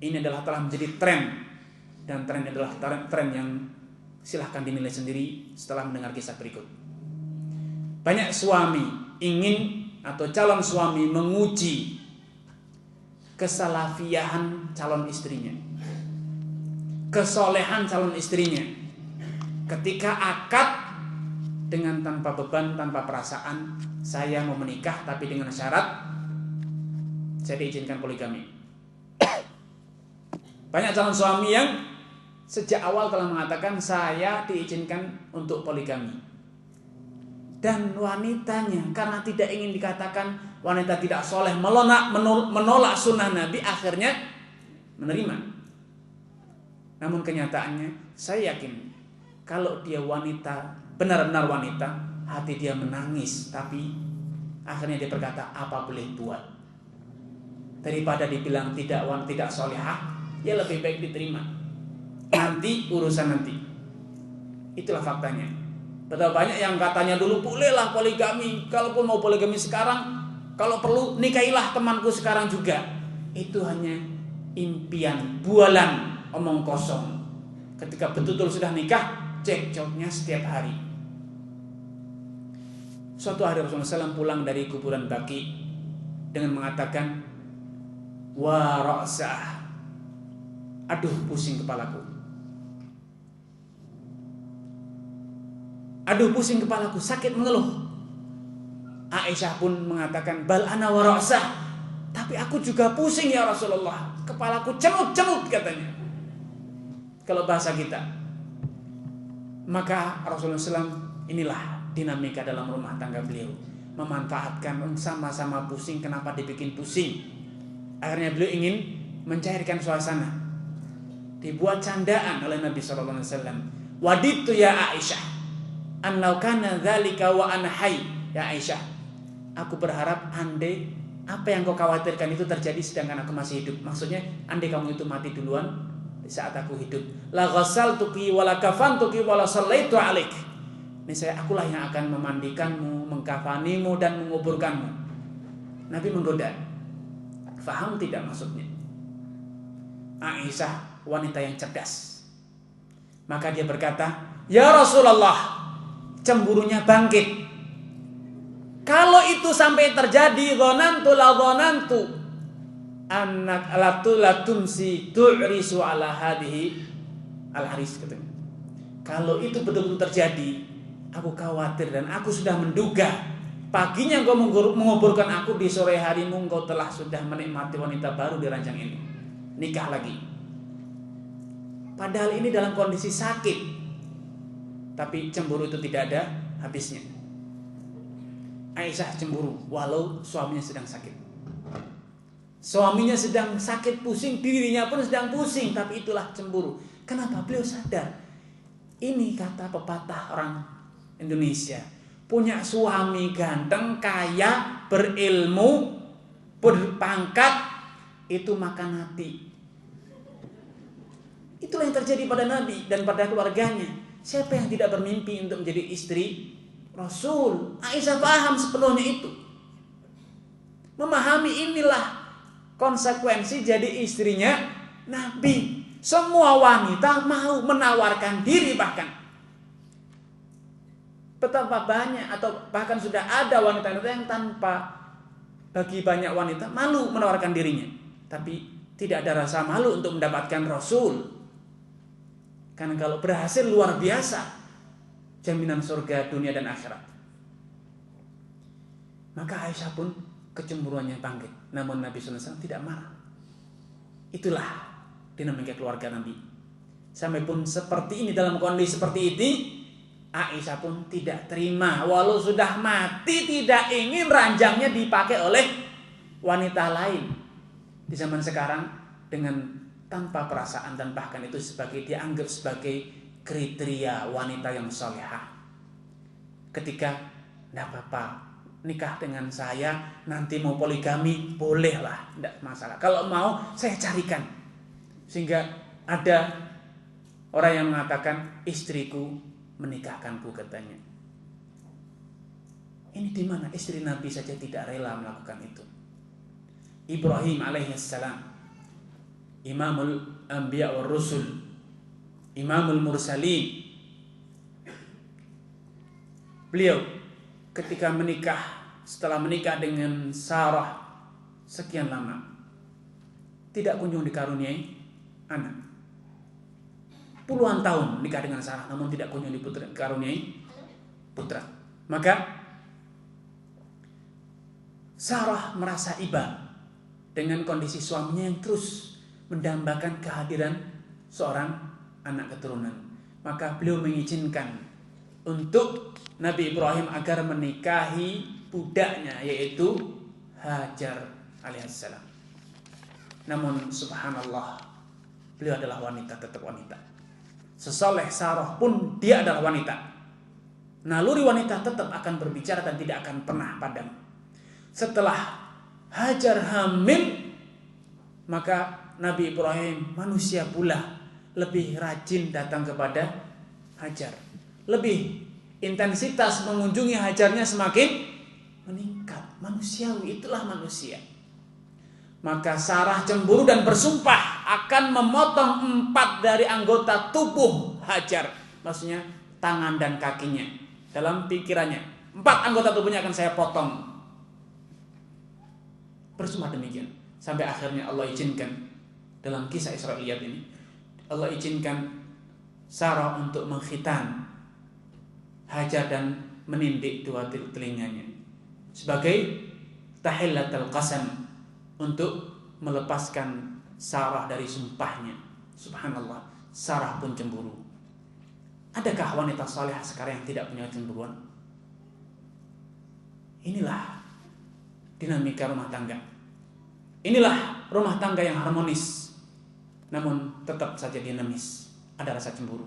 ini adalah telah menjadi tren, dan tren adalah tren yang silahkan dinilai sendiri setelah mendengar kisah berikut. Banyak suami ingin atau calon suami menguji kesalafiahan calon istrinya, kesolehan calon istrinya, ketika akad dengan tanpa beban, tanpa perasaan, saya mau menikah tapi dengan syarat saya diizinkan poligami. Banyak calon suami yang sejak awal telah mengatakan saya diizinkan untuk poligami. Dan wanitanya karena tidak ingin dikatakan wanita tidak soleh, menolak sunnah Nabi, akhirnya menerima. Namun kenyataannya saya yakin kalau dia wanita, benar-benar wanita, hati dia menangis, tapi akhirnya dia berkata apa boleh buat. Daripada dibilang tidak solehah, ya lebih baik diterima. Nanti urusan nanti. Itulah faktanya. Betapa banyak yang katanya dulu bolehlah poligami, kalaupun mau poligami sekarang, kalau perlu nikahilah temanku sekarang juga. Itu hanya impian, bualan, omong kosong. Ketika betul-betul sudah nikah, cekcoknya setiap hari. Suatu hari Rasulullah SAW pulang dari kuburan Baqi dengan mengatakan, wa ra'sah, aduh pusing kepalaku. Aduh pusing kepalaku, sakit mengeluh. Aisyah pun mengatakan, bal ana wa ra'sah, tapi aku juga pusing ya Rasulullah, kepalaku cenut-cenut katanya. Kalau bahasa kita. Maka Rasulullah SAW, inilah dinamika dalam rumah tangga beliau, memanfaatkan sama-sama pusing. Kenapa dibikin pusing? Akhirnya beliau ingin mencairkan suasana. Dibuat candaan oleh Nabi SAW. Waditu ya Aisyah, annau kana dzalika wa ana hayy. Ya Aisyah, aku berharap andai apa yang kau khawatirkan itu terjadi sedangkan aku masih hidup. Maksudnya andai kamu itu mati duluan di saat aku hidup, la ghassaltuki wa la kafantuki wa la sallaitu alaik. Niscaya akulah yang akan memandikanmu, mengkafanimu dan menguburkanmu. Nabi menggoda. Faham tidak maksudnya? Aisyah wanita yang cerdas. Maka dia berkata, ya Rasulullah, cemburunya bangkit. Kalau itu sampai terjadi, dhonantu anak latumsi tu'risu ala hadihi al-haris katanya. Kalau itu betul-betul terjadi, aku khawatir dan aku sudah menduga paginya engkau menguburkan aku, di sore harimu engkau telah sudah menikmati wanita baru di ranjang ini, nikah lagi. Padahal ini dalam kondisi sakit, tapi cemburu itu tidak ada habisnya. Aisyah cemburu walau suaminya sedang sakit. Suaminya sedang sakit pusing, dirinya pun sedang pusing, tapi itulah cemburu. Kenapa? Beliau sadar. Ini kata pepatah orang Indonesia, punya suami ganteng, kaya, berilmu, berpangkat, itu makan hati. Itulah yang terjadi pada Nabi dan pada keluarganya. Siapa yang tidak bermimpi untuk menjadi istri Rasul? Aisyah paham sepenuhnya itu. Memahami inilah konsekuensi jadi istrinya Nabi. Semua wanita mau menawarkan diri bahkan. Betapa banyak atau bahkan sudah ada wanita-wanita yang tanpa, bagi banyak wanita malu menawarkan dirinya. Tapi tidak ada rasa malu untuk mendapatkan Rasul. Karena kalau berhasil luar biasa, jaminan surga dunia dan akhirat. Maka Aisyah pun kecemburuannya bangkit. Namun Nabi SAW tidak marah. Itulah dinamika keluarga Nabi. Sampai pun seperti ini, dalam kondisi seperti ini, Aisyah pun tidak terima. Walau sudah mati, tidak ingin ranjangnya dipakai oleh wanita lain. Di zaman sekarang dengan tanpa perasaan, dan bahkan itu dianggap sebagai kriteria wanita yang salihah. Ketika tidak apa-apa, nikah dengan saya, nanti mau poligami bolehlah, tidak masalah. Kalau mau saya carikan. Sehingga ada orang yang mengatakan, istriku menikahkanku, katanya. Ini di mana istri Nabi saja tidak rela melakukan itu. Ibrahim alaihissalam, Imamul Anbiya wal Rusul, Imamul Mursalin. Beliau ketika menikah, setelah menikah dengan Sarah sekian lama, tidak kunjung dikaruniai anak. Puluhan tahun nikah dengan Sarah, namun tidak kunjung dikaruniai putra. Maka Sarah merasa iba dengan kondisi suaminya yang terus mendambakan kehadiran seorang anak keturunan. Maka beliau mengizinkan untuk Nabi Ibrahim agar menikahi budaknya, yaitu Hajar alaihissalam. Namun subhanallah, beliau adalah wanita, tetap wanita. Sesoleh Sarah pun dia adalah wanita. Naluri wanita tetap akan berbicara dan tidak akan pernah padam. Setelah Hajar hamil, maka Nabi Ibrahim manusia pula lebih rajin datang kepada Hajar. Lebih intensitas mengunjungi Hajarnya semakin meningkat. Manusiawi, itulah manusia. Maka Sarah cemburu dan bersumpah akan memotong 4 dari anggota tubuh Hajar. Maksudnya tangan dan kakinya. Dalam pikirannya, 4 anggota tubuhnya akan saya potong. Bersumpah demikian. Sampai akhirnya Allah izinkan, dalam kisah Israiliyat ini, Allah izinkan Sarah untuk mengkhitan Hajar dan menindik 2 telinganya sebagai tahillatul qasam, untuk melepaskan Sarah dari sumpahnya. Subhanallah, Sarah pun cemburu. Adakah wanita salihah sekarang yang tidak punya cemburuan? Inilah dinamika rumah tangga. Inilah rumah tangga yang harmonis, namun tetap saja dinamis. Ada rasa cemburu,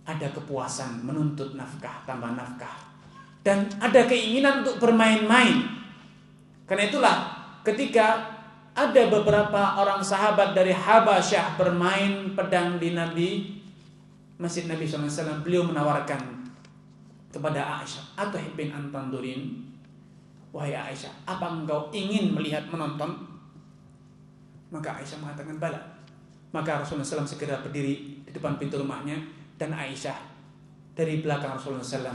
ada kepuasan menuntut nafkah tambah nafkah, dan ada keinginan untuk bermain-main. Karena itulah ketika ada beberapa orang sahabat dari Habasyah bermain pedang di Masjid Nabi SAW, beliau menawarkan kepada Aisyah, "Atuhibbin an tandurin?" Wahai Aisyah, apa engkau ingin melihat, menonton? Maka Aisyah mengatakan bala. Maka Rasulullah SAW segera berdiri di depan pintu rumahnya, dan Aisyah dari belakang Rasulullah SAW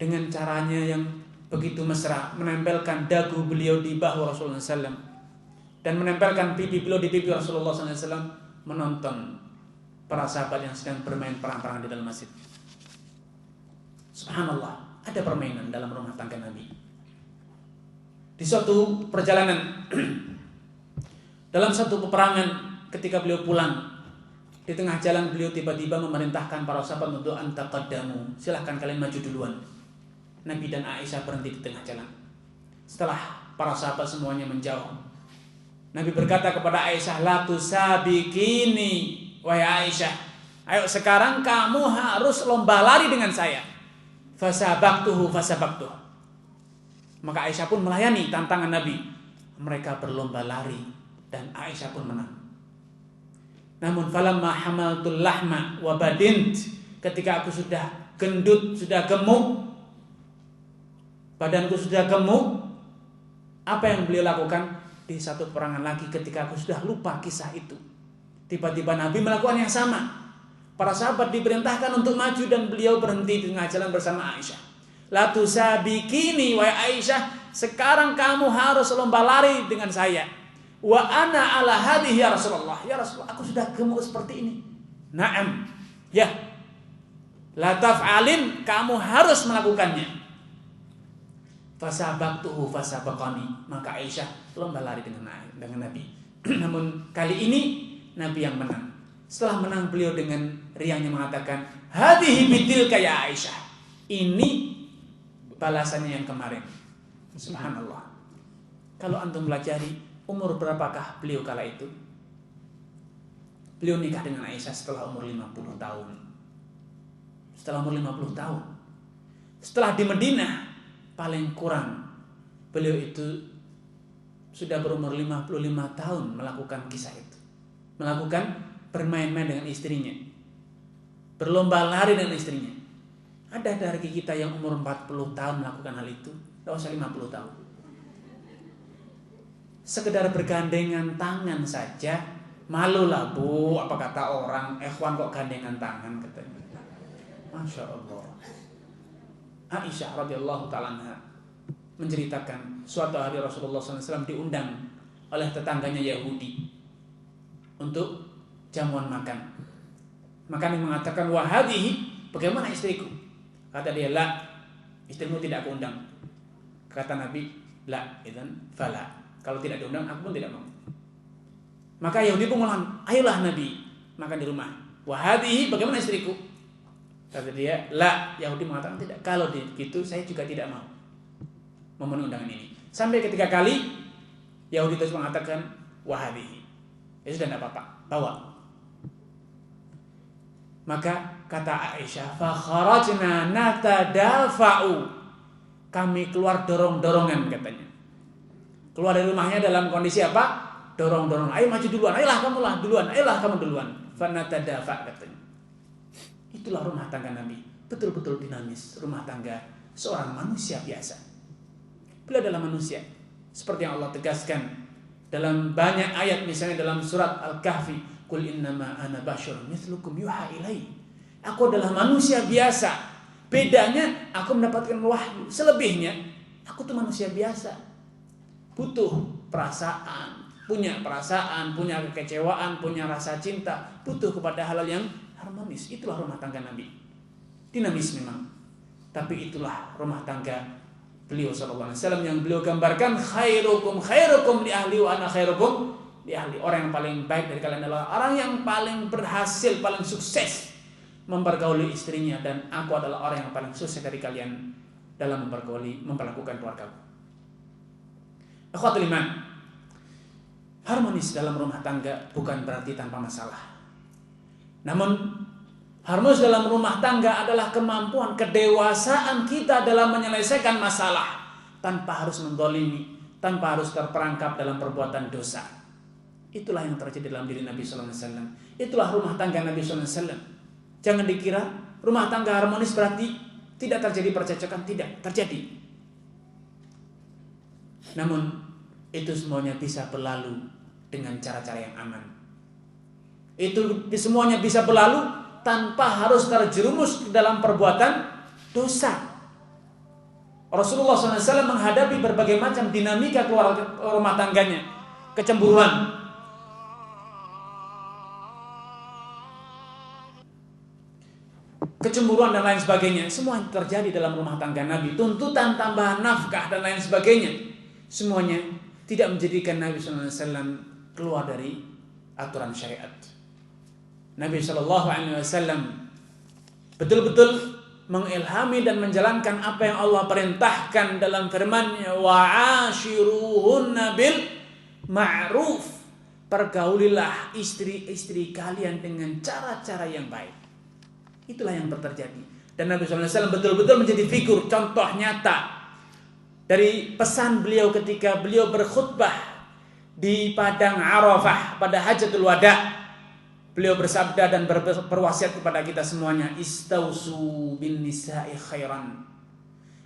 dengan caranya yang begitu mesra menempelkan dagu beliau di bahu Rasulullah SAW dan menempelkan pipi beliau di pipi Rasulullah SAW, menonton para sahabat yang sedang bermain perang-perangan di dalam masjid. Subhanallah, ada permainan dalam rumah tangga Nabi. Di suatu perjalanan, dalam satu peperangan, ketika beliau pulang, di tengah jalan beliau tiba-tiba memerintahkan para sahabat untuk antaqaddamu, silahkan kalian maju duluan. Nabi dan Aisyah berhenti di tengah jalan. Setelah para sahabat semuanya menjauh, Nabi berkata kepada Aisyah, "La tusabikini, wahai Aisyah, ayo sekarang kamu harus lomba lari dengan saya." Fasabaqtuhu. Maka Aisyah pun melayani tantangan Nabi. Mereka berlomba lari dan Aisyah pun menang. Namun falamma hamaltul lahma wa badint, ketika aku sudah gendut, sudah gemuk, badanku sudah gemuk, apa yang beliau lakukan? Di satu perangan lagi, ketika aku sudah lupa kisah itu, tiba-tiba Nabi melakukan yang sama. Para sahabat diperintahkan untuk maju dan beliau berhenti di tengah jalan bersama Aisyah. La tusabikini, wahai Aisyah, sekarang kamu harus lomba lari dengan saya. Wa ana ala hadhihi ya Rasulullah. Ya Rasulullah, aku sudah gemuk seperti ini. Naam. Ya. La taf'alin, kamu harus melakukannya. Fasabaqtuhu fasabaqani. Maka Aisyah lomba lari dengan Nabi. Namun kali ini Nabi yang menang. Setelah menang, beliau dengan riangnya mengatakan, hadhihi bitilka ya Aisyah. Ini balasannya yang kemarin. Subhanallah. Kalau antum pelajari, umur berapakah beliau kala itu? Beliau nikah dengan Aisyah setelah umur 50 tahun. Setelah umur 50 tahun. Setelah di Madinah, paling kurang beliau itu sudah berumur 55 tahun melakukan kisah itu. Melakukan bermain-main dengan istrinya, berlomba lari dengan istrinya. Ada dari kita yang umur 40 tahun melakukan hal itu, tidak usah 50 tahun. Sekedar bergandengan tangan saja, malulah bu, apa kata orang, ikhwan kok gandengan tangan katanya. Masya Allah. Aisyah radhiyallahu ta'ala anha menceritakan suatu hari Rasulullah SAW diundang oleh tetangganya Yahudi untuk jamuan makan. Maka dia mengatakan, wahadihi, bagaimana istriku? Kata dia, la, istrimu tidak aku undang. Kata Nabi, la, idzan fala. Kalau tidak diundang, aku pun tidak mau. Maka Yahudi pun ngomong, ayolah Nabi makan di rumah. Wahadihi, bagaimana istriku? Kata dia, la. Yahudi mengatakan tidak. Kalau begitu, saya juga tidak mau memenuhi undangan ini. Sampai ketiga kali Yahudi terus mengatakan, wahadihi. Ya sudah, tidak apa-apa, bawa. Maka kata Aisyah, fa kharajna natadafa'u. Kami keluar dorong-dorongan katanya. Keluar dari rumahnya dalam kondisi apa? Dorong-dorong. Ayo maju duluan. Ayolah kamu lah duluan. Ayolah kamu duluan. Fa natadafa katanya. Itulah rumah tangga Nabi. Betul-betul dinamis. Rumah tangga seorang manusia biasa. Beliau adalah manusia. Seperti yang Allah tegaskan dalam banyak ayat, misalnya dalam surat Al-Kahfi. Qul innama ana basyarun mithlukum yuha ilai. Aku adalah manusia biasa. Bedanya aku mendapatkan wahyu. Selebihnya aku tuh manusia biasa. Butuh perasaan, punya kekecewaan, punya rasa cinta, butuh kepada hal yang harmonis. Itulah rumah tangga Nabi. Dinamis memang. Tapi itulah rumah tangga beliau sallallahu alaihi wasallam yang beliau gambarkan, khairukum li ahli wa ana khairukum di ahli. Orang yang paling baik dari kalian adalah orang yang paling berhasil, paling sukses mempergauli istrinya, dan aku adalah orang yang paling sukses dari kalian dalam memperlakukan keluargaku. Akhwatul iman, harmonis dalam rumah tangga bukan berarti tanpa masalah. Namun harmonis dalam rumah tangga adalah kemampuan, kedewasaan kita dalam menyelesaikan masalah tanpa harus mendolimi, tanpa harus terperangkap dalam perbuatan dosa. Itulah yang terjadi dalam diri Nabi sallallahu alaihi wasallam. Itulah rumah tangga Nabi sallallahu alaihi wasallam. Jangan dikira rumah tangga harmonis berarti tidak terjadi percekcokan, tidak, terjadi. Namun itu semuanya bisa berlalu dengan cara-cara yang aman. Itu semuanya bisa berlalu tanpa harus terjerumus dalam perbuatan dosa. Rasulullah SAW menghadapi berbagai macam dinamika keluarga rumah tangganya, kecemburuan, dan lain sebagainya. Semua yang terjadi dalam rumah tangga Nabi, tuntutan tambahan nafkah dan lain sebagainya, semuanya tidak menjadikan Nabi SAW keluar dari aturan syariat. Nabi SAW betul-betul mengilhami dan menjalankan apa yang Allah perintahkan dalam firman-Nya, wa'ashiruhunna bil ma'ruf. Pergaulilah istri-istri kalian dengan cara-cara yang baik. Itulah yang terjadi. Dan Nabi SAW betul-betul menjadi figur, contoh nyata dari pesan beliau ketika beliau berkhutbah di Padang Arafah pada Hajatul Wada. Beliau bersabda dan berwasiat kepada kita semuanya, istausu bin nisa'i khairan.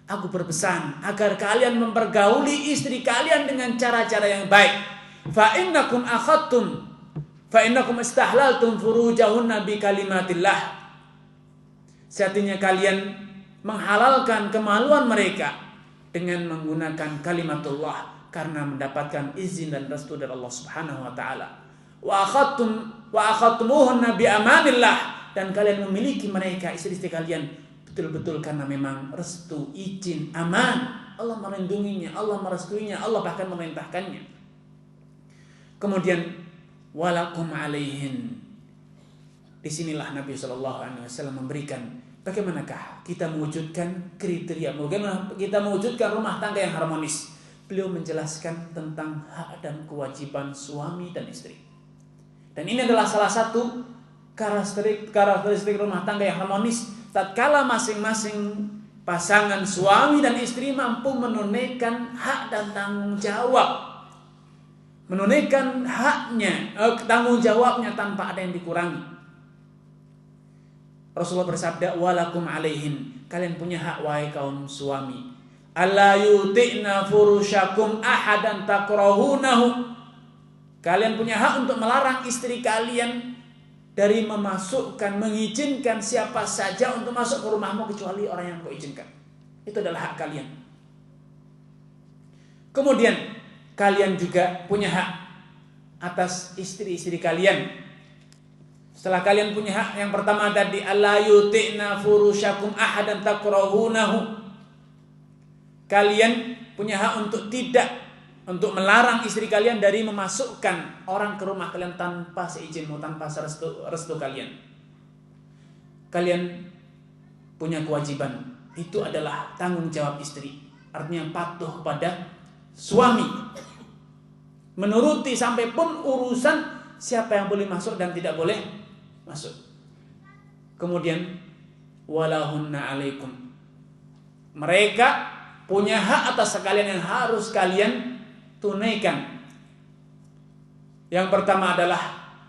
Aku berpesan agar kalian mempergauli istri kalian dengan cara-cara yang baik. Fa innakum istahlaltum furujahunna bi kalimatillah. Sejatinya kalian menghalalkan kemaluan mereka dengan menggunakan kalimatullah, karena mendapatkan izin dan restu dari Allah Subhanahu wa taala. Wa akhadtumuhunna bi amanillah, dan kalian memiliki mereka istri-istri kalian betul-betul karena memang restu, izin, aman. Allah melindunginya, Allah merestuinya, Allah bahkan memerintahkannya. Kemudian walakum alaihin. Disinilah Nabi SAW memberikan bagaimanakah kita mewujudkan kriteria, bagaimana kita mewujudkan rumah tangga yang harmonis. Beliau menjelaskan tentang hak dan kewajiban suami dan istri. Dan ini adalah salah satu karakteristik rumah tangga yang harmonis. Tatkala masing-masing pasangan suami dan istri mampu menunaikan hak dan tanggung jawab, menunaikan haknya, tanggung jawabnya tanpa ada yang dikurangi. Rasulullah bersabda, walakum alaihin, kalian punya hak wahai kaum suami, alla yuti'na furushakum ahadan takrahunahu. Kalian punya hak untuk melarang istri kalian dari memasukkan, mengizinkan siapa saja untuk masuk ke rumahmu kecuali orang yang kau izinkan. Itu adalah hak kalian. Kemudian kalian juga punya hak atas istri-istri kalian. Setelah kalian punya hak yang pertama tadi, alla yuti'na furushakum ahadan takrahunahu. Kalian punya hak untuk melarang istri kalian dari memasukkan orang ke rumah kalian tanpa seizinmu, tanpa restu kalian. Kalian punya kewajiban, itu adalah tanggung jawab istri. Artinya patuh pada suami, menuruti sampai pun urusan siapa yang boleh masuk dan tidak boleh masuk. Kemudian walahunna alaikum, mereka punya hak atas sekalian yang harus kalian tunaikan. Yang pertama adalah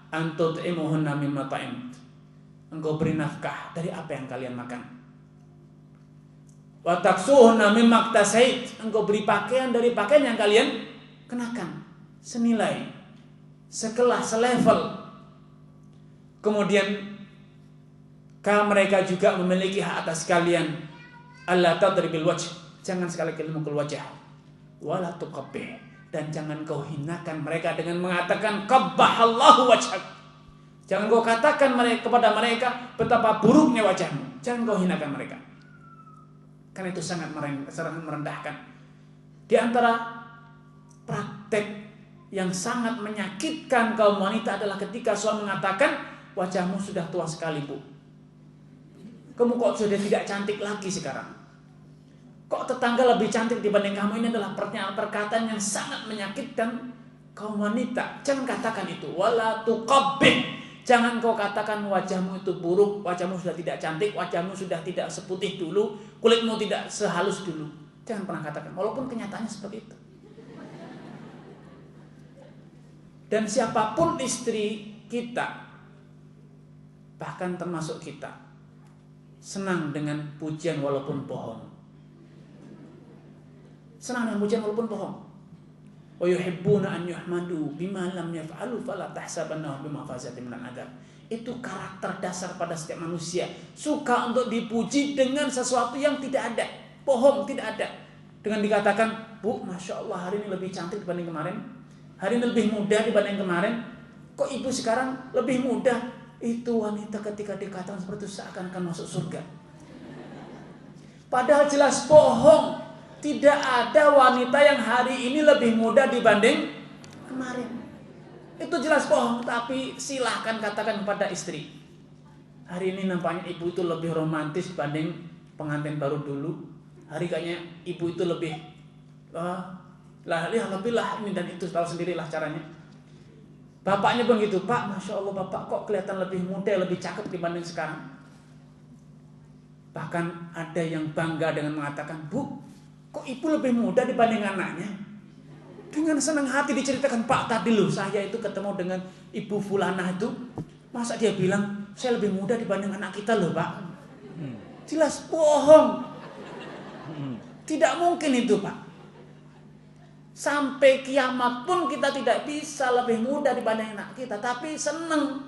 antut'imuhunna mimma ta'imt, engkau beri nafkah dari apa yang kalian makan. Wa taksuhunna mimma iktasait, engkau beri pakaian dari pakaian yang kalian kenakan, senilai, sekelas, selevel. Kemudian mereka juga memiliki hak atas kalian, alla tadribil wajh, jangan sekali-kali memukul wajah, wala tuqabbih, dan jangan kau hinakan mereka dengan mengatakan qabbahallahu wajhak. Jangan kau katakan kepada mereka betapa buruknya wajahmu. Jangan kau hinakan mereka, karena itu sangat merendahkan. Di antara praktek yang sangat menyakitkan kaum wanita adalah ketika suami mengatakan, wajahmu sudah tua sekali, Bu. Kamu kok sudah tidak cantik lagi sekarang. Kok tetangga lebih cantik dibanding kamu. Ini adalah perkataan yang sangat menyakitkan kaum wanita. Jangan katakan itu. Wala tuqabbih, jangan kau katakan wajahmu itu buruk, wajahmu sudah tidak cantik, wajahmu sudah tidak seputih dulu, kulitmu tidak sehalus dulu. Jangan pernah katakan, walaupun kenyataannya seperti itu. Dan siapapun istri kita, bahkan termasuk kita, senang dengan pujian walaupun bohong. Senang dengan pujian walaupun bohong. Wa yuhibbuna an yuhmadu bima lam yaf'alu fala tahsabannahu bimafazatin minal adzab. Itu karakter dasar pada setiap manusia, suka untuk dipuji dengan sesuatu yang tidak ada, bohong, tidak ada. Dengan dikatakan, Bu, Masya Allah hari ini lebih cantik dibanding kemarin, hari ini lebih muda dibanding kemarin. Kok ibu sekarang lebih muda? Itu wanita ketika dikatakan seperti itu seakan-akan masuk surga. Padahal jelas bohong. Tidak ada wanita yang hari ini lebih muda dibanding kemarin. Itu jelas bohong. Tapi silahkan katakan kepada istri, hari ini nampaknya ibu itu lebih romantis dibanding pengantin baru dulu. Hari kayaknya ibu itu lebih lebih lah ini dan itu, tahu sendirilah caranya. Bapaknya pun gitu, Pak, Masya Allah Bapak kok kelihatan lebih muda, lebih cakep dibanding sekarang. Bahkan ada yang bangga dengan mengatakan, Bu, kok ibu lebih muda dibanding anaknya? Dengan senang hati diceritakan, Pak, tadi loh saya itu ketemu dengan ibu fulanah itu. Masa dia bilang saya lebih muda dibanding anak kita loh, Pak? Jelas bohong. Tidak mungkin itu, Pak. Sampai kiamat pun kita tidak bisa lebih muda dibanding anak kita. Tapi senang.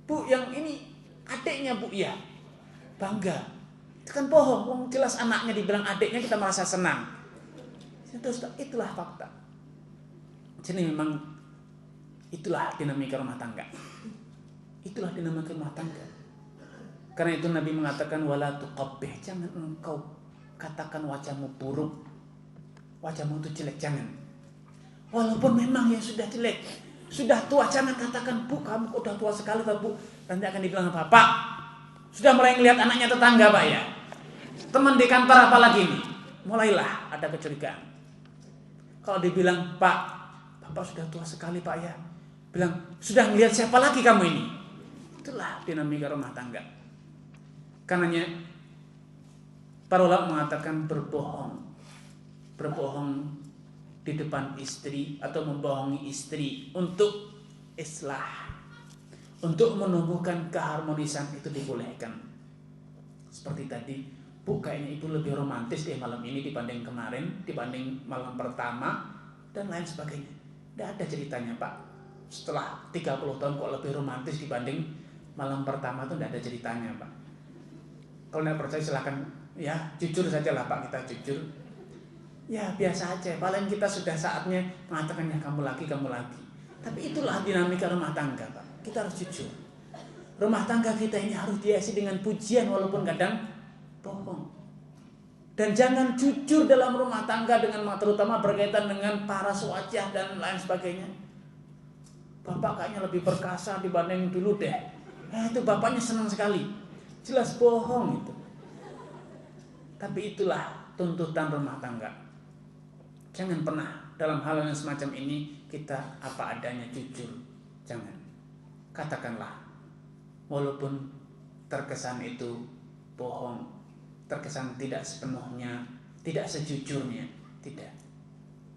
Bu, yang ini adiknya, Bu, ya. Bangga. Itu kan bohong. Jelas anaknya dibilang adiknya, kita merasa senang. Itulah fakta. Jadi memang itulah dinamika rumah tangga. Itulah dinamika rumah tangga. Karena itu Nabi mengatakan wala tuqabbih, jangan engkau katakan wajahmu buruk, wajahmu itu jelek, jangan. Walaupun memang yang sudah jelek, sudah tua, jangan katakan, Bu, kamu udah tua sekali, Bu. Nanti akan dibilang, Bapak sudah mulai ngelihat anaknya tetangga, Pak ya. Teman di kantor apalagi nih. Mulailah ada kecurigaan. Kalau dibilang, Pak, Bapak sudah tua sekali, Pak ya. Bilang, sudah ngelihat siapa lagi kamu ini? Itulah dinamika rumah tangga. Karenanya para ulama mengatakan berbohong di depan istri atau membohongi istri untuk islah, untuk menumbuhkan keharmonisan itu dibolehkan. Seperti tadi, Bu, kayaknya ibu lebih romantis deh malam ini dibanding kemarin, dibanding malam pertama dan lain sebagainya. Tidak ada ceritanya, Pak. Setelah 30 tahun kok lebih romantis dibanding malam pertama, itu tidak ada ceritanya, Pak. Kalau tidak percaya silahkan, ya jujur saja lah, Pak, kita jujur. Ya biasa aja, paling kita sudah saatnya mengatakan, ya kamu lagi. Tapi itulah dinamika rumah tangga, Pak. Kita harus jujur. Rumah tangga kita ini harus dihiasi dengan pujian walaupun kadang bohong. Dan jangan jujur dalam rumah tangga dengan terutama berkaitan dengan paras wajah dan lain sebagainya. Bapak kayaknya lebih perkasa dibanding dulu deh. Itu bapaknya senang sekali. Jelas bohong itu. Tapi itulah tuntutan rumah tangga. Jangan pernah dalam hal yang semacam ini kita apa adanya jujur. Jangan. Katakanlah, walaupun terkesan itu bohong, terkesan tidak sepenuhnya, tidak sejujurnya, tidak.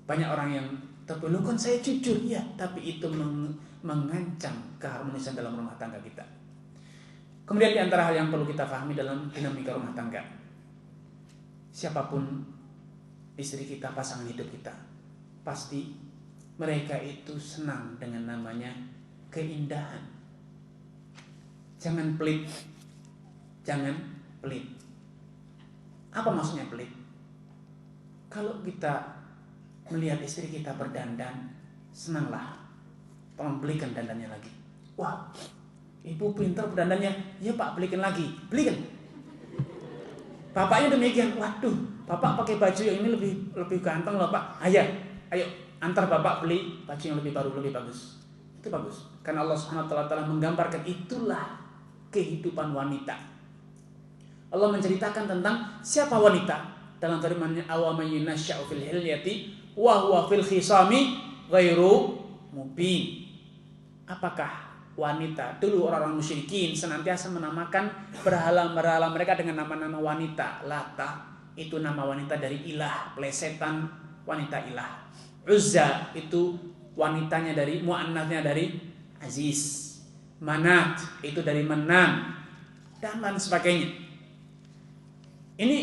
Banyak orang yang terpelukan saya jujur, ya, tapi itu mengancam keharmonisan dalam rumah tangga kita. Kemudian di antara hal yang perlu kita pahami dalam dinamika rumah tangga, siapapun istri kita, pasangan hidup kita, pasti mereka itu senang dengan namanya keindahan. Jangan pelit. Apa maksudnya pelit? Kalau kita melihat istri kita berdandan, senanglah. Tolong belikan dandannya lagi. Wah, ibu pintar berdandannya. Ya Pak, belikan lagi. Belikan. Bapaknya demikian. Waduh, Bapak pakai baju yang ini lebih ganteng loh Pak. Ayo, antar Bapak beli baju yang lebih baru, lebih bagus. Itu bagus. Karena Allah Subhanahu wa taala menggambarkan itulah kehidupan wanita. Allah menceritakan tentang siapa wanita dalam firman-Nya, "Awaman yunasya'u fil hilyati wa huwa fil khisami ghairu mubin." Apakah wanita? Dulu orang-orang musyrikin senantiasa menamakan berhala-berhala mereka dengan nama-nama wanita. Lata itu nama wanita dari ilah, plesetan wanita ilah. Uzza itu wanitanya dari muannatnya dari Aziz. Manat itu dari Manan dan lain sebagainya. Ini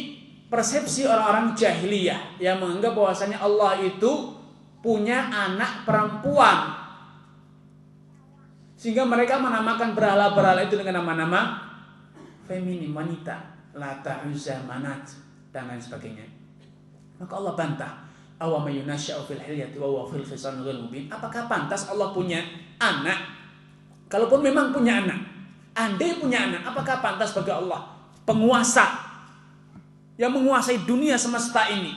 persepsi orang-orang jahiliyah yang menganggap bahwasanya Allah itu punya anak perempuan, sehingga mereka menamakan berhala-berhala itu dengan nama-nama feminim, wanita, Lata, Uzza, Manat dan lain sebagainya. Maka Allah bantah, "Awama yunasya'u fil hilyati wa huwa fil khisami ghairu mubin." Apakah pantas Allah punya anak? Kalaupun memang punya anak, andai punya anak, apakah pantas bagi Allah, penguasa yang menguasai dunia semesta ini,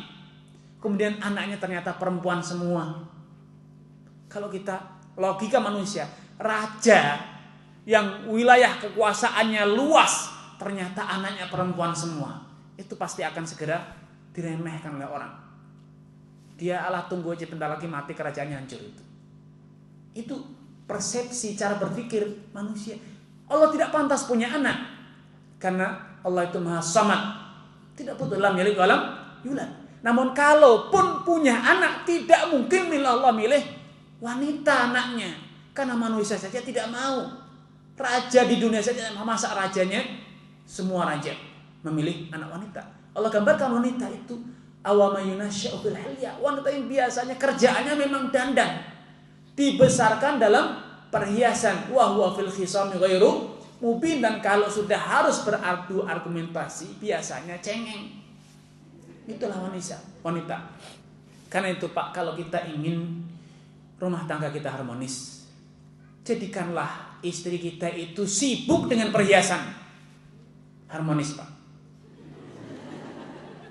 kemudian anaknya ternyata perempuan semua? Kalau kita logika manusia, raja yang wilayah kekuasaannya luas, ternyata anaknya perempuan semua, itu pasti akan segera diremehkan oleh orang. Dia Allah tunggu aja bentar lagi mati, kerajaannya hancur. Itu persepsi cara berpikir manusia. Allah tidak pantas punya anak karena Allah itu Maha Samad, tidak butuh lam yalid wa lam yulad. Namun kalaupun punya anak, tidak mungkin Allah milih wanita anaknya, karena manusia saja tidak mau. Raja di dunia saja, masa rajanya semua raja memilih anak wanita. Allah gambarkan wanita itu awama yunasya'u fil hilya, wanita yang biasanya kerjaannya memang dandan, dibesarkan dalam perhiasan, wa huwa fil khisami ghairu mubin, dan kalau sudah harus beradu argumentasi biasanya cengeng. Itulah wanita. Karena itu Pak, kalau kita ingin rumah tangga kita harmonis, jadikanlah istri kita itu sibuk dengan perhiasan. Harmonis Pak.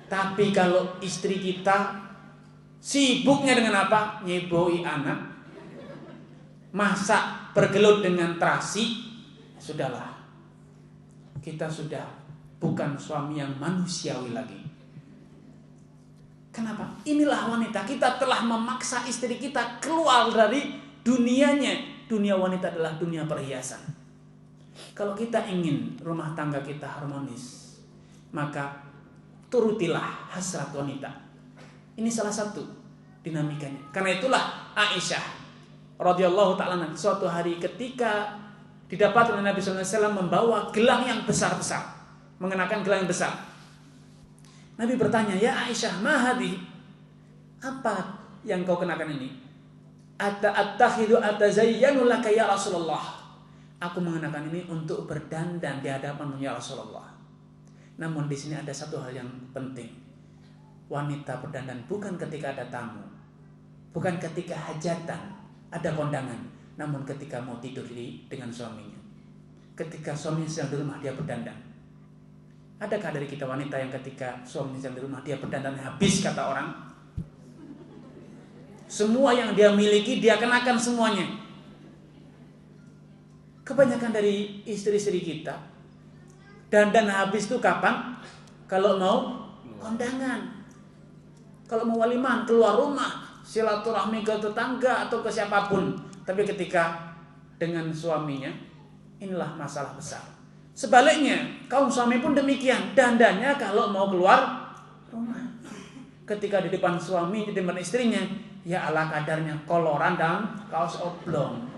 Tapi kalau istri kita Sibuknya dengan apa? Nyeboi anak, masak, bergelut dengan terasi. Sudahlah, kita sudah bukan suami yang manusiawi lagi. Kenapa? Inilah wanita. Kita telah memaksa istri kita keluar dari dunianya. Dunia wanita adalah dunia perhiasan. Kalau kita ingin rumah tangga kita harmonis, maka turutilah hasrat wanita. Ini salah satu dinamikanya. Karena itulah Aisyah radhiyallahu ta'ala suatu hari ketika didapat oleh Nabi sallallahu alaihi wasallam membawa gelang yang besar-besar, mengenakan gelang yang besar. Nabi bertanya, "Ya Aisyah, ma hadhi?" Apa yang kau kenakan ini? Attakhidu atazayyanu laka ya Rasulullah. Aku mengenakan ini untuk berdandan di hadapanmu ya Rasulullah. Namun di sini ada satu hal yang penting. Wanita berdandan bukan ketika ada tamu, bukan ketika hajatan, ada kondangan, namun ketika mau tidur dengan suaminya. Ketika suaminya sedang di rumah dia berdandan. Adakah dari kita wanita yang ketika suaminya sedang di rumah dia berdandan habis kata orang? Semua yang dia miliki dia kenakan semuanya. Kebanyakan dari istri-istri kita dandan habis itu kapan? Kalau mau kondangan, kalau mau waliman, keluar rumah, silaturahmi ke tetangga atau ke siapapun. Tapi ketika dengan suaminya, inilah masalah besar. Sebaliknya, kaum suami pun demikian. Dandannya kalau mau keluar rumah. Ketika di depan suami, di depan istrinya, ya ala kadarnya, koloran dan kaos oblong.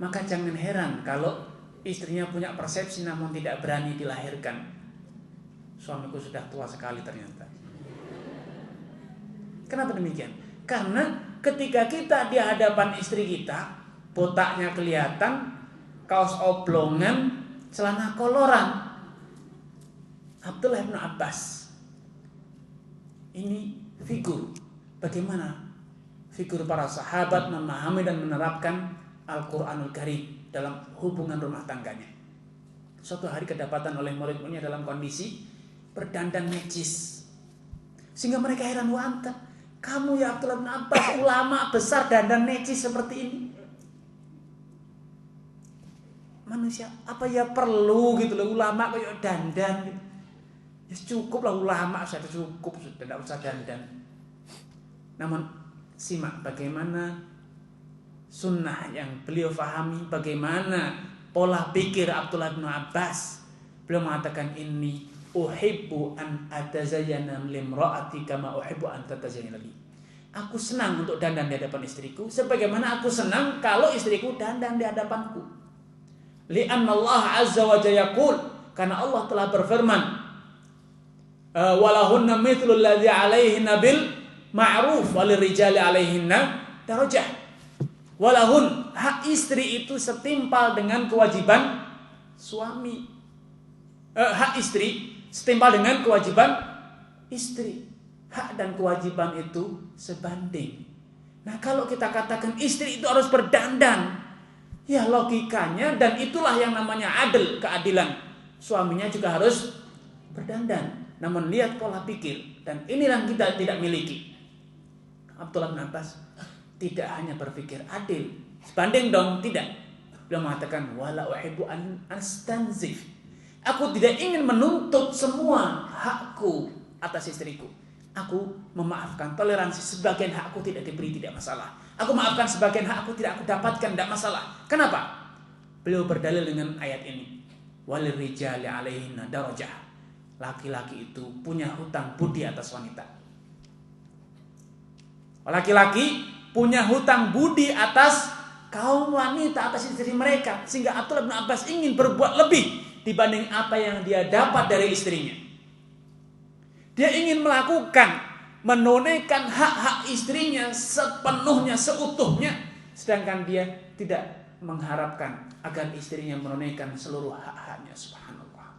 Maka jangan heran kalau istrinya punya persepsi namun tidak berani dilahirkan. Suamiku sudah tua sekali ternyata. Kenapa demikian? Karena ketika kita di hadapan istri kita, botaknya kelihatan, kaos oblongan, celana koloran. Abdullah bin Abbas ini figur bagaimana figur para sahabat memahami dan menerapkan Al-Quranul Karim dalam hubungan rumah tangganya. Suatu hari kedapatan oleh murid-muridnya dalam kondisi berdandan necis, sehingga mereka heran, wanta, kamu ya Abdullah bin Abbas, ulama besar dandan necis seperti ini. Manusia apa ya perlu gitu loh ulama kayak dandan gitu. Ya cukup lah ulama sudah cukup, sudah tidak usah dandan. Namun simak bagaimana sunnah yang beliau fahami, bagaimana pola pikir Abdullah bin Abbas. Beliau mengatakan ini uhibbu an atazayyana limra'ati kama uhibbu an tatazayyana li. Aku senang untuk dandan di hadapan istriku sebagaimana aku senang kalau istriku dandan di hadapanku. Li'anna Allah azza wa jalla yaqul, karena Allah telah berfirman, walahunna mithlu alladhi 'alaihinna bil ma'ruf walirrijali 'alaihinna darajah. Walahun, hak istri itu setimpal dengan kewajiban suami. Hak istri setimpal dengan kewajiban istri. Hak dan kewajiban itu sebanding. Nah, kalau kita katakan istri itu harus berdandan, ya logikanya, dan itulah yang namanya adil, keadilan. Suaminya juga harus berdandan. Namun lihat pola pikir, dan inilah kita tidak miliki. Abdullah bin Abbas tidak hanya berpikir adil, sebanding dong, tidak. Beliau mengatakan wala uhibbu an astanzif. Aku tidak ingin menuntut semua hakku atas istriku. Aku memaafkan, toleransi sebagian hak aku tidak diberi, tidak masalah. Aku maafkan sebagian hak aku tidak aku dapatkan, tidak masalah. Kenapa? Beliau berdalil dengan ayat ini. Walirrijali 'alaihinna darajah. Laki-laki itu punya hutang budi atas wanita. Laki-laki punya hutang budi atas kaum wanita, atas istri mereka, sehingga Abdullah bin Abbas ingin berbuat lebih dibanding apa yang dia dapat dari istrinya. Dia ingin melakukan, menunaikan hak-hak istrinya sepenuhnya, seutuhnya, sedangkan dia tidak mengharapkan agar istrinya menunaikan seluruh hak-haknya. Subhanallah.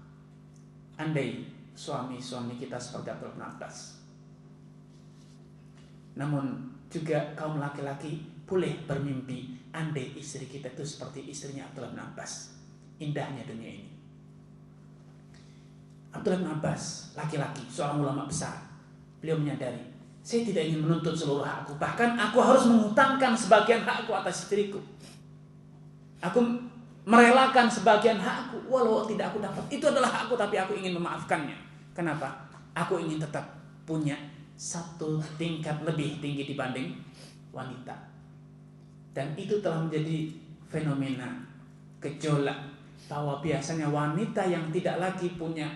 Andai suami-suami kita seperti Abdullah bin Abbas. Namun juga kaum laki-laki boleh bermimpi andai istri kita itu seperti istrinya Abdullah bin Abbas. Indahnya dunia ini. Abdullah bin Abbas, laki-laki, seorang ulama besar. Beliau menyadari Saya tidak ingin menuntut seluruh hakku. Bahkan aku harus mengutangkan sebagian hakku atas istriku. Aku merelakan sebagian hakku walau tidak aku dapat. Itu adalah hakku, tapi aku ingin memaafkannya. Kenapa? Aku ingin tetap punya satu tingkat lebih tinggi dibanding wanita. Dan itu telah menjadi fenomena gejolak bahwa biasanya wanita yang tidak lagi punya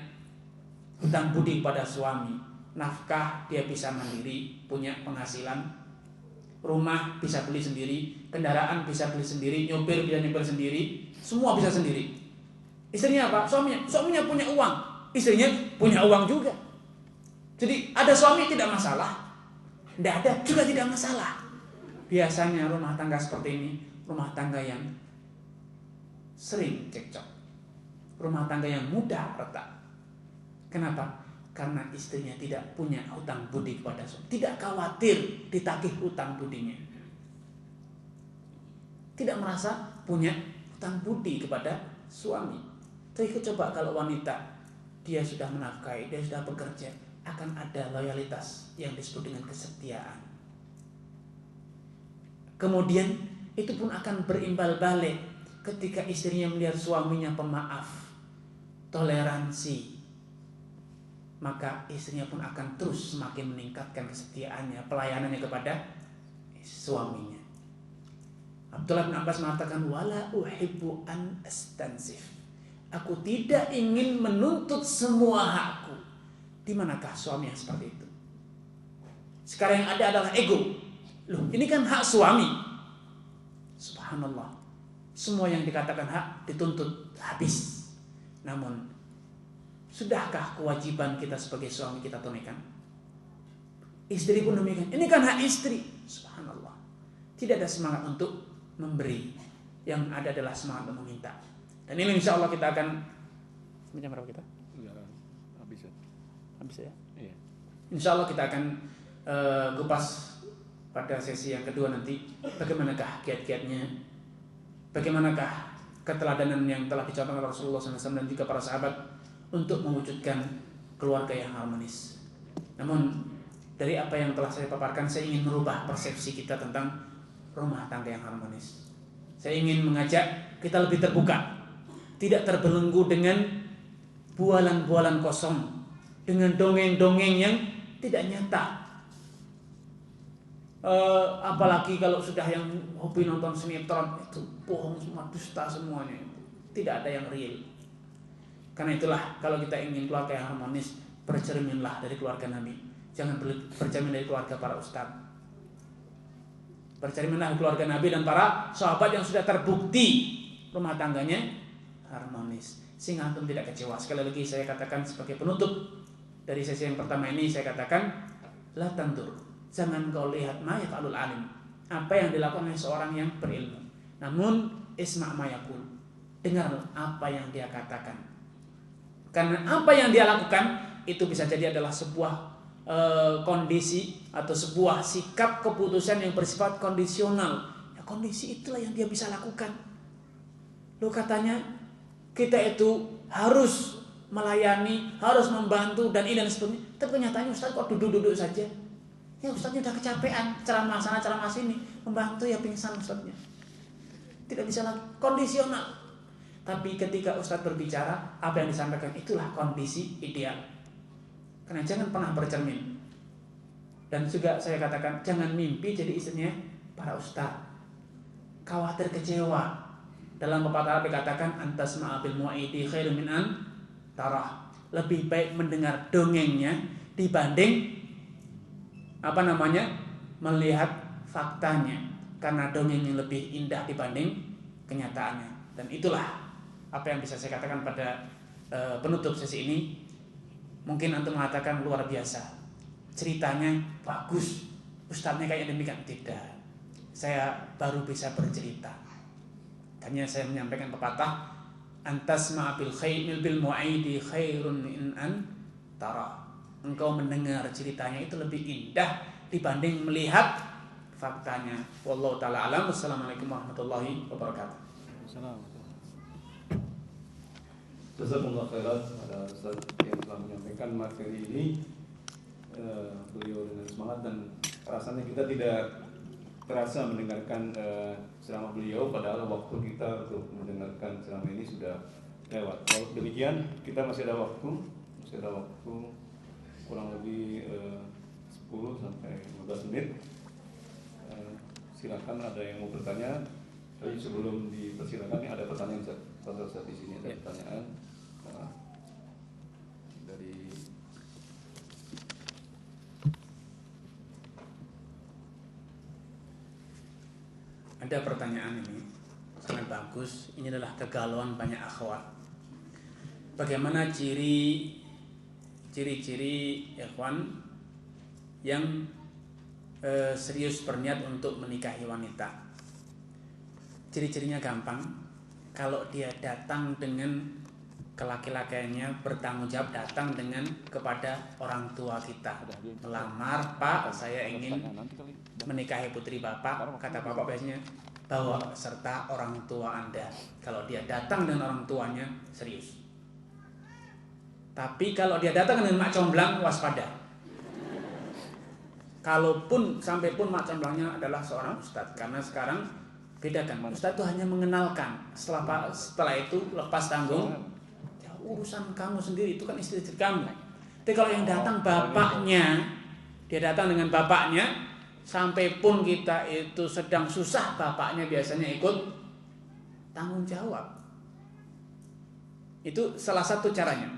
hutang budi pada suami, nafkah dia bisa mandiri, punya penghasilan, rumah bisa beli sendiri, kendaraan bisa beli sendiri, nyopir bisa nyopir sendiri, semua bisa sendiri. Istrinya apa? Suaminya punya uang, istrinya punya uang juga. Jadi ada suami tidak masalah, tidak ada juga tidak masalah. Biasanya rumah tangga seperti ini, rumah tangga yang sering cekcok, rumah tangga yang mudah retak. Kenapa? Karena istrinya tidak punya hutang budi kepada suami, tidak khawatir ditagih hutang budinya, tidak merasa punya hutang budi kepada suami. Tapi coba kalau wanita, dia sudah menafkahi, dia sudah bekerja, akan ada loyalitas yang disebut dengan kesetiaan. Kemudian itu pun akan berimbal balik ketika istrinya melihat suaminya pemaaf, toleransi, maka istrinya pun akan terus semakin meningkatkan kesetiaannya, pelayanannya kepada suaminya. Abdullah bin Abbas mengatakan, wala uhibbu an astansif. Aku tidak ingin menuntut semua hakku. Di manakah suami yang seperti itu? Sekarang yang ada adalah ego. Loh, ini kan hak suami. Subhanallah. Semua yang dikatakan hak dituntut habis. Namun, sudahkah kewajiban kita sebagai suami kita tunaikan? Istri pun demikian. Ini kan hak istri. Subhanallah. Tidak ada semangat untuk memberi. Yang ada adalah semangat untuk meminta. Dan ini insya Allah kita akan jam berapa kita? Habis ya? Iya. Insya Allah kita akan kupas pada sesi yang kedua nanti. Bagaimanakah kiat-kiatnya? Bagaimanakah keteladanan yang telah dicontohkan oleh Rasulullah SAW dan juga para sahabat untuk mewujudkan keluarga yang harmonis. Namun dari apa yang telah saya paparkan, saya ingin merubah persepsi kita tentang rumah tangga yang harmonis. Saya ingin mengajak kita lebih terbuka, tidak terbelenggu dengan bualan-bualan kosong, dengan dongeng-dongeng yang tidak nyata. Apalagi kalau sudah yang hobi nonton sinetron, itu bohong semua, dusta semuanya, tidak ada yang real. Karena itulah kalau kita ingin keluarga yang harmonis, bercerminlah dari keluarga Nabi. Jangan bercermin dari keluarga para ustaz. Bercerminlah dari keluarga Nabi dan para sahabat yang sudah terbukti rumah tangganya harmonis, sehingga antum tidak kecewa. Sekali lagi saya katakan sebagai penutup dari sesi yang pertama ini, saya katakan la tandur. Jangan kau lihat ma yaf'alul alim, apa yang dilakukan oleh seorang yang berilmu. Namun isma' ma yaqul, dengar apa yang dia katakan. Karena apa yang dia lakukan itu bisa jadi adalah sebuah kondisi atau sebuah sikap keputusan yang bersifat kondisional. Ya, kondisi itulah yang dia bisa lakukan. Lo katanya kita itu harus melayani, harus membantu dan ini dan sebagainya. Tapi kenyataannya Ustaz kok duduk-duduk saja. Ya Ustaznya udah kecapean, ceramah sana ceramah sini, membantu ya pingsan Ustaznya. Tidak bisa lagi, kondisional. Tapi ketika Ustaz berbicara, apa yang disampaikan itulah kondisi ideal. Karena jangan pernah bercermin. Dan juga saya katakan jangan mimpi jadi istrinya para ustaz. Khawatir kecewa. Dalam pepatah Arab dikatakan antas ma'abil mu'aidi khairun min an tarah. Lebih baik mendengar dongengnya dibanding melihat faktanya. Karena dongengnya lebih indah dibanding kenyataannya. Dan itulah apa yang bisa saya katakan pada penutup sesi ini. Mungkin antum mengatakan luar biasa, ceritanya bagus, ustadznya kayak demikian. Tidak, saya baru bisa bercerita. Hanya saya menyampaikan pepatah antas ma'abil khairil bil mu'aidi khairun min an tara. Engkau mendengar ceritanya itu lebih indah dibanding melihat faktanya. Wallahu taala alam. Wassalamualaikum warahmatullahi wabarakatuh. Jazakumullah khairan pada Ustaz yang telah menyampaikan materi ini. beliau dengan semangat, dan rasanya kita tidak terasa mendengarkan ceramah beliau, padahal waktu kita untuk mendengarkan ceramah ini sudah lewat. Walau demikian, kita masih ada waktu kurang lebih 10 sampai 15 menit. Silakan, ada yang mau bertanya. Tapi sebelum dipersilakan, ini ada pertanyaan Ustaz di sini, ada pertanyaan dari Ada pertanyaan ini sangat bagus. Ini adalah kegalauan banyak akhwat. Bagaimana ciri-ciri ikhwan yang serius berniat untuk menikahi wanita? Ciri-cirinya gampang. Kalau dia datang dengan kelaki-lakiannya, bertanggung jawab, datang dengan kepada orang tua kita, melamar, Pak, saya ingin menikahi putri Bapak. Kata Bapak biasanya, bawa serta orang tua Anda. Kalau dia datang dengan orang tuanya, serius. Tapi kalau dia datang dengan mak comblang, waspada. Kalaupun sampai pun mak comblangnya adalah seorang ustadz, karena sekarang bedakan, ustadz itu hanya mengenalkan. Setelah itu lepas tanggung, ya urusan kamu sendiri, itu kan istri kamu. Tapi kalau yang datang bapaknya, dia datang dengan bapaknya, sampai pun kita itu sedang susah, bapaknya biasanya ikut tanggung jawab. Itu salah satu caranya.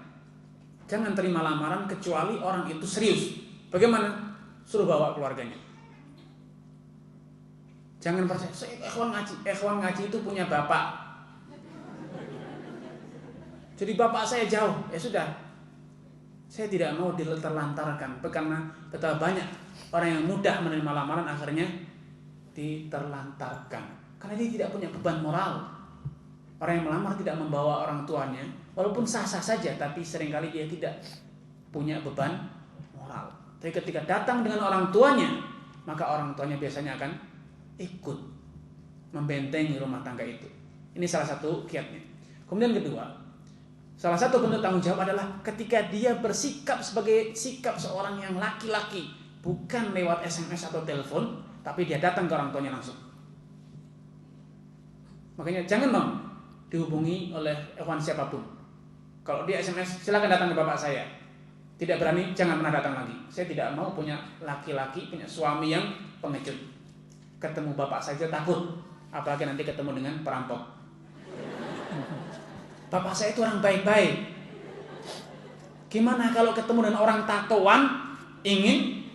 Jangan terima lamaran kecuali orang itu serius. Bagaimana? Suruh bawa keluarganya. Jangan percaya, ikhwan ngaji itu punya bapak. Jadi bapak saya jauh, ya sudah. Saya tidak mau diterlantarkan, karena betapa banyak orang yang mudah menerima lamaran akhirnya diterlantarkan karena dia tidak punya beban moral. Orang yang melamar tidak membawa orang tuanya, walaupun sah-sah saja, tapi seringkali dia tidak punya beban moral. Tapi ketika datang dengan orang tuanya, maka orang tuanya biasanya akan ikut membentengi rumah tangga itu. Ini salah satu kiatnya. Kemudian kedua, salah satu bentuk tanggung jawab adalah ketika dia bersikap sebagai sikap seorang yang laki-laki, bukan lewat SMS atau telepon, tapi dia datang ke orang tuanya langsung. Makanya jangan mau dihubungi oleh ikhwan siapapun. Kalau dia SMS, silakan datang ke bapak saya. Tidak berani, jangan pernah datang lagi. Saya tidak mau punya laki-laki, punya suami yang pengecut. Ketemu bapak saja takut, apalagi nanti ketemu dengan perampok. Bapak saya itu orang baik-baik. Gimana kalau ketemu dengan orang tatoan, ingin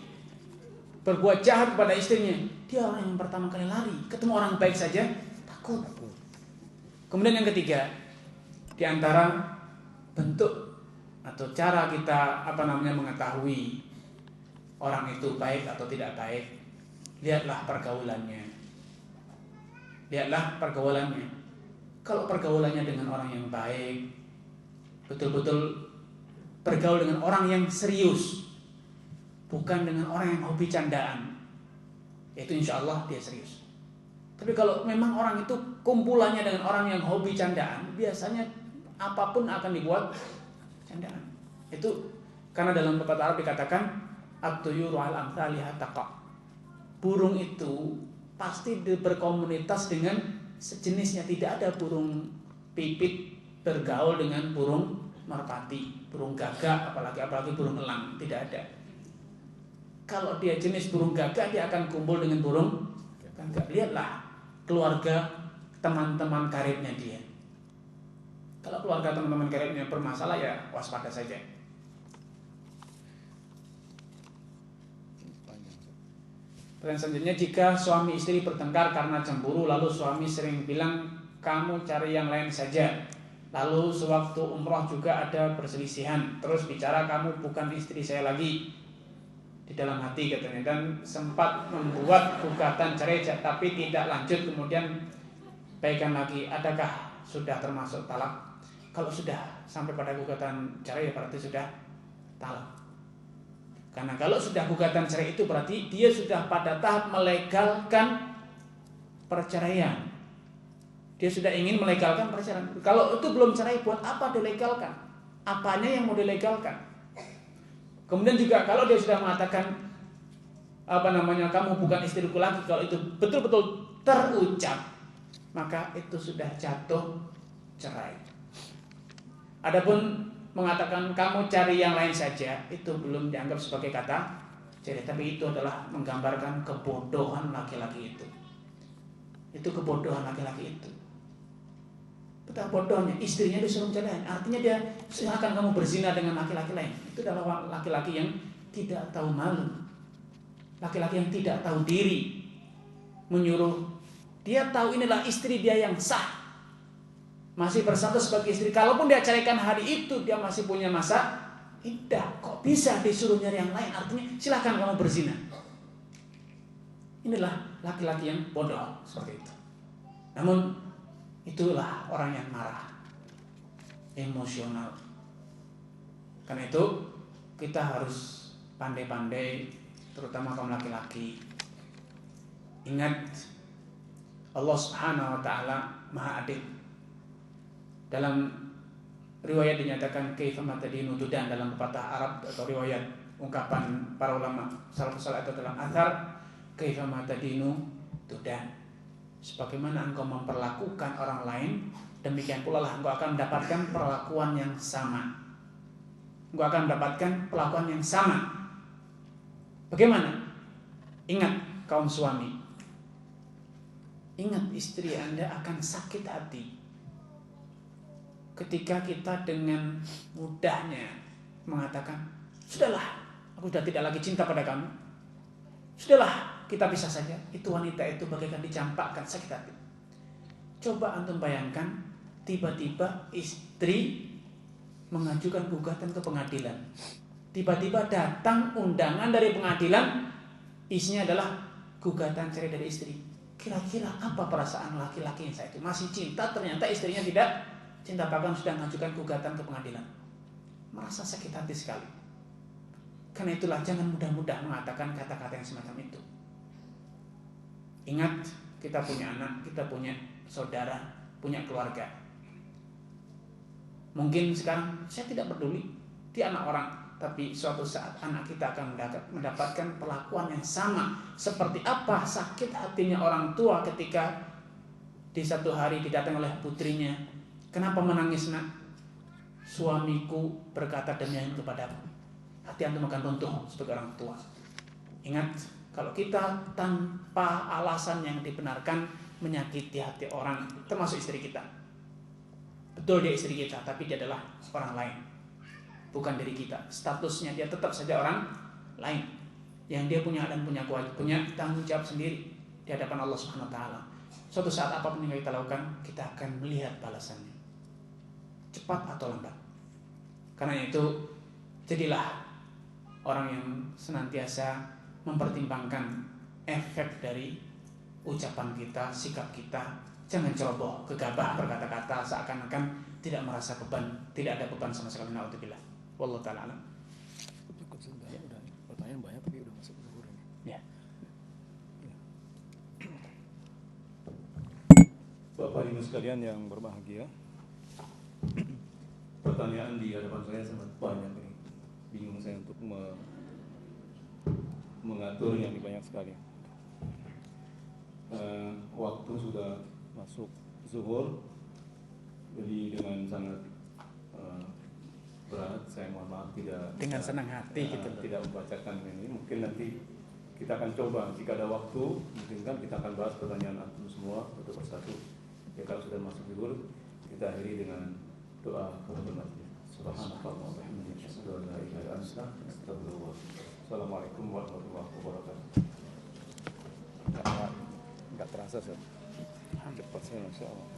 berbuat jahat kepada istrinya? Dia orang yang pertama kali lari. Ketemu orang baik saja takut. Kemudian yang ketiga, di antara bentuk atau cara kita mengetahui orang itu baik atau tidak baik, lihatlah pergaulannya. Kalau pergaulannya dengan orang yang baik, betul-betul bergaul dengan orang yang serius, bukan dengan orang yang hobi candaan, itu insya Allah dia serius. Tapi kalau memang orang itu kumpulannya dengan orang yang hobi candaan, biasanya apapun akan dibuat candaan. Itu karena dalam pepatah Arab dikatakan at-tuyuru al-amthaliha taqa. Burung itu pasti berkomunitas dengan sejenisnya. Tidak ada burung pipit bergaul dengan burung merpati, burung gagak, apalagi burung elang. Tidak ada. Kalau dia jenis burung gagak, dia akan kumpul dengan burung gagak. Lihatlah keluarga teman-teman karibnya dia. Kalau keluarga teman-teman karibnya bermasalah, ya waspada saja. Dan selanjutnya, jika suami istri bertengkar karena cemburu, lalu suami sering bilang kamu cari yang lain saja, lalu sewaktu umroh juga ada perselisihan, terus bicara kamu bukan istri saya lagi, di dalam hati katanya, dan sempat membuat gugatan cerai tapi tidak lanjut, kemudian baikan lagi, adakah sudah termasuk talak? Kalau sudah sampai pada gugatan cerai, berarti sudah talak. Karena kalau sudah gugatan cerai itu berarti dia sudah pada tahap melegalkan perceraian. Dia sudah ingin melegalkan perceraian. Kalau itu belum cerai, buat apa dilegalkan? Apanya yang mau dilegalkan? Kemudian juga kalau dia sudah mengatakan kamu bukan istriku lagi, kalau itu betul-betul terucap, maka itu sudah jatuh cerai. Adapun mengatakan kamu cari yang lain saja, itu belum dianggap sebagai kata cerai, tapi itu adalah menggambarkan kebodohan laki-laki itu. Itu kebodohan laki-laki itu. Betapa bodohnya, istrinya disuruh cerai, artinya dia silakan kamu berzina dengan laki-laki lain. Itu adalah laki-laki yang tidak tahu malu, laki-laki yang tidak tahu diri, menyuruh. Dia tahu inilah istri dia yang sah, masih bersatu sebagai istri. Kalaupun dia ceraikan hari itu, dia masih punya masa iddah. Kok bisa disuruh nyari yang lain? Artinya silakan kamu berzina. Inilah laki-laki yang bodoh seperti itu. Namun itulah orang yang marah, emosional. Karena itu kita harus pandai-pandai, terutama kaum laki-laki. Ingat, Allah Subhanahu wa taala Maha Adil. Dalam riwayat dinyatakan kaifa matadinu tudan, dalam pepatah Arab atau riwayat ungkapan para ulama salafus saleh atau dalam athar, kaifa matadinu tudan. Sebagaimana engkau memperlakukan orang lain, demikian pula lah engkau akan mendapatkan perlakuan yang sama. Engkau akan mendapatkan perlakuan yang sama. Bagaimana? Ingat kaum suami, ingat istri Anda akan sakit hati ketika kita dengan mudahnya mengatakan, sudahlah, aku sudah tidak lagi cinta pada kamu, sudahlah, kita pisah saja. Itu wanita itu bagaikan dicampakkan sakit hati. Coba antum bayangkan, tiba-tiba istri mengajukan gugatan ke pengadilan. Tiba-tiba datang undangan dari pengadilan, isinya adalah gugatan cerai dari istri. Kira-kira apa perasaan laki-laki yang saya itu? Masih cinta, ternyata istrinya tidak cinta, bahkan sudah mengajukan gugatan ke pengadilan. Merasa sakit hati sekali. Karena itulah jangan mudah-mudah mengatakan kata-kata yang semacam itu. Ingat, kita punya anak, kita punya saudara, punya keluarga. Mungkin sekarang saya tidak peduli dia anak orang, tapi suatu saat anak kita akan mendapatkan perlakuan yang sama. Seperti apa sakit hatinya orang tua ketika di satu hari didatangi oleh putrinya. Kenapa menangis nak? Suamiku berkata demikian kepadaku. Hati antum akan runtuh sebagai orang tua. Ingat, kalau kita tanpa alasan yang dibenarkan menyakiti hati orang, termasuk istri kita. Betul dia istri kita, tapi dia adalah orang lain, bukan diri kita. Statusnya dia tetap saja orang lain, yang dia punya dan punya tanggung jawab sendiri di hadapan Allah Subhanahu wa taala. Suatu saat apapun yang kita lakukan, kita akan melihat balasannya, cepat atau lambat. Karena itu, jadilah orang yang senantiasa mempertimbangkan efek dari ucapan kita, sikap kita. Jangan ceroboh, gegabah berkata-kata seakan-akan tidak merasa beban, tidak ada beban sama sekali. Naudzubillah. Wallahu ta'ala alam. Udah pertanyaan banyak tapi udah masuk ke zuhur ini. Ya. Bapak Ibu sekalian yang berbahagia, pertanyaan di hadapan saya sangat banyak ini. Bingung saya untuk mengatur yang banyak sekali. Waktu sudah masuk zuhur, jadi dengan sangat berat, saya mohon maaf tidak Dengan senang hati gitu loh. tidak membacakan ini. Mungkin nanti kita akan coba, jika ada waktu, mungkin kan kita akan bahas pertanyaan antum semua satu persatu. Ya, kalau sudah masuk zuhur, kita akhiri dengan doa kafaratul majlis. Subhanallah wa bihamdihi, asyhadu an la ilaha illa anta, astaghfirullah. Assalamualaikum warahmatullahi wabarakatuh. Enggak terasa, Ustaz. Cepat saya, Masya Allah.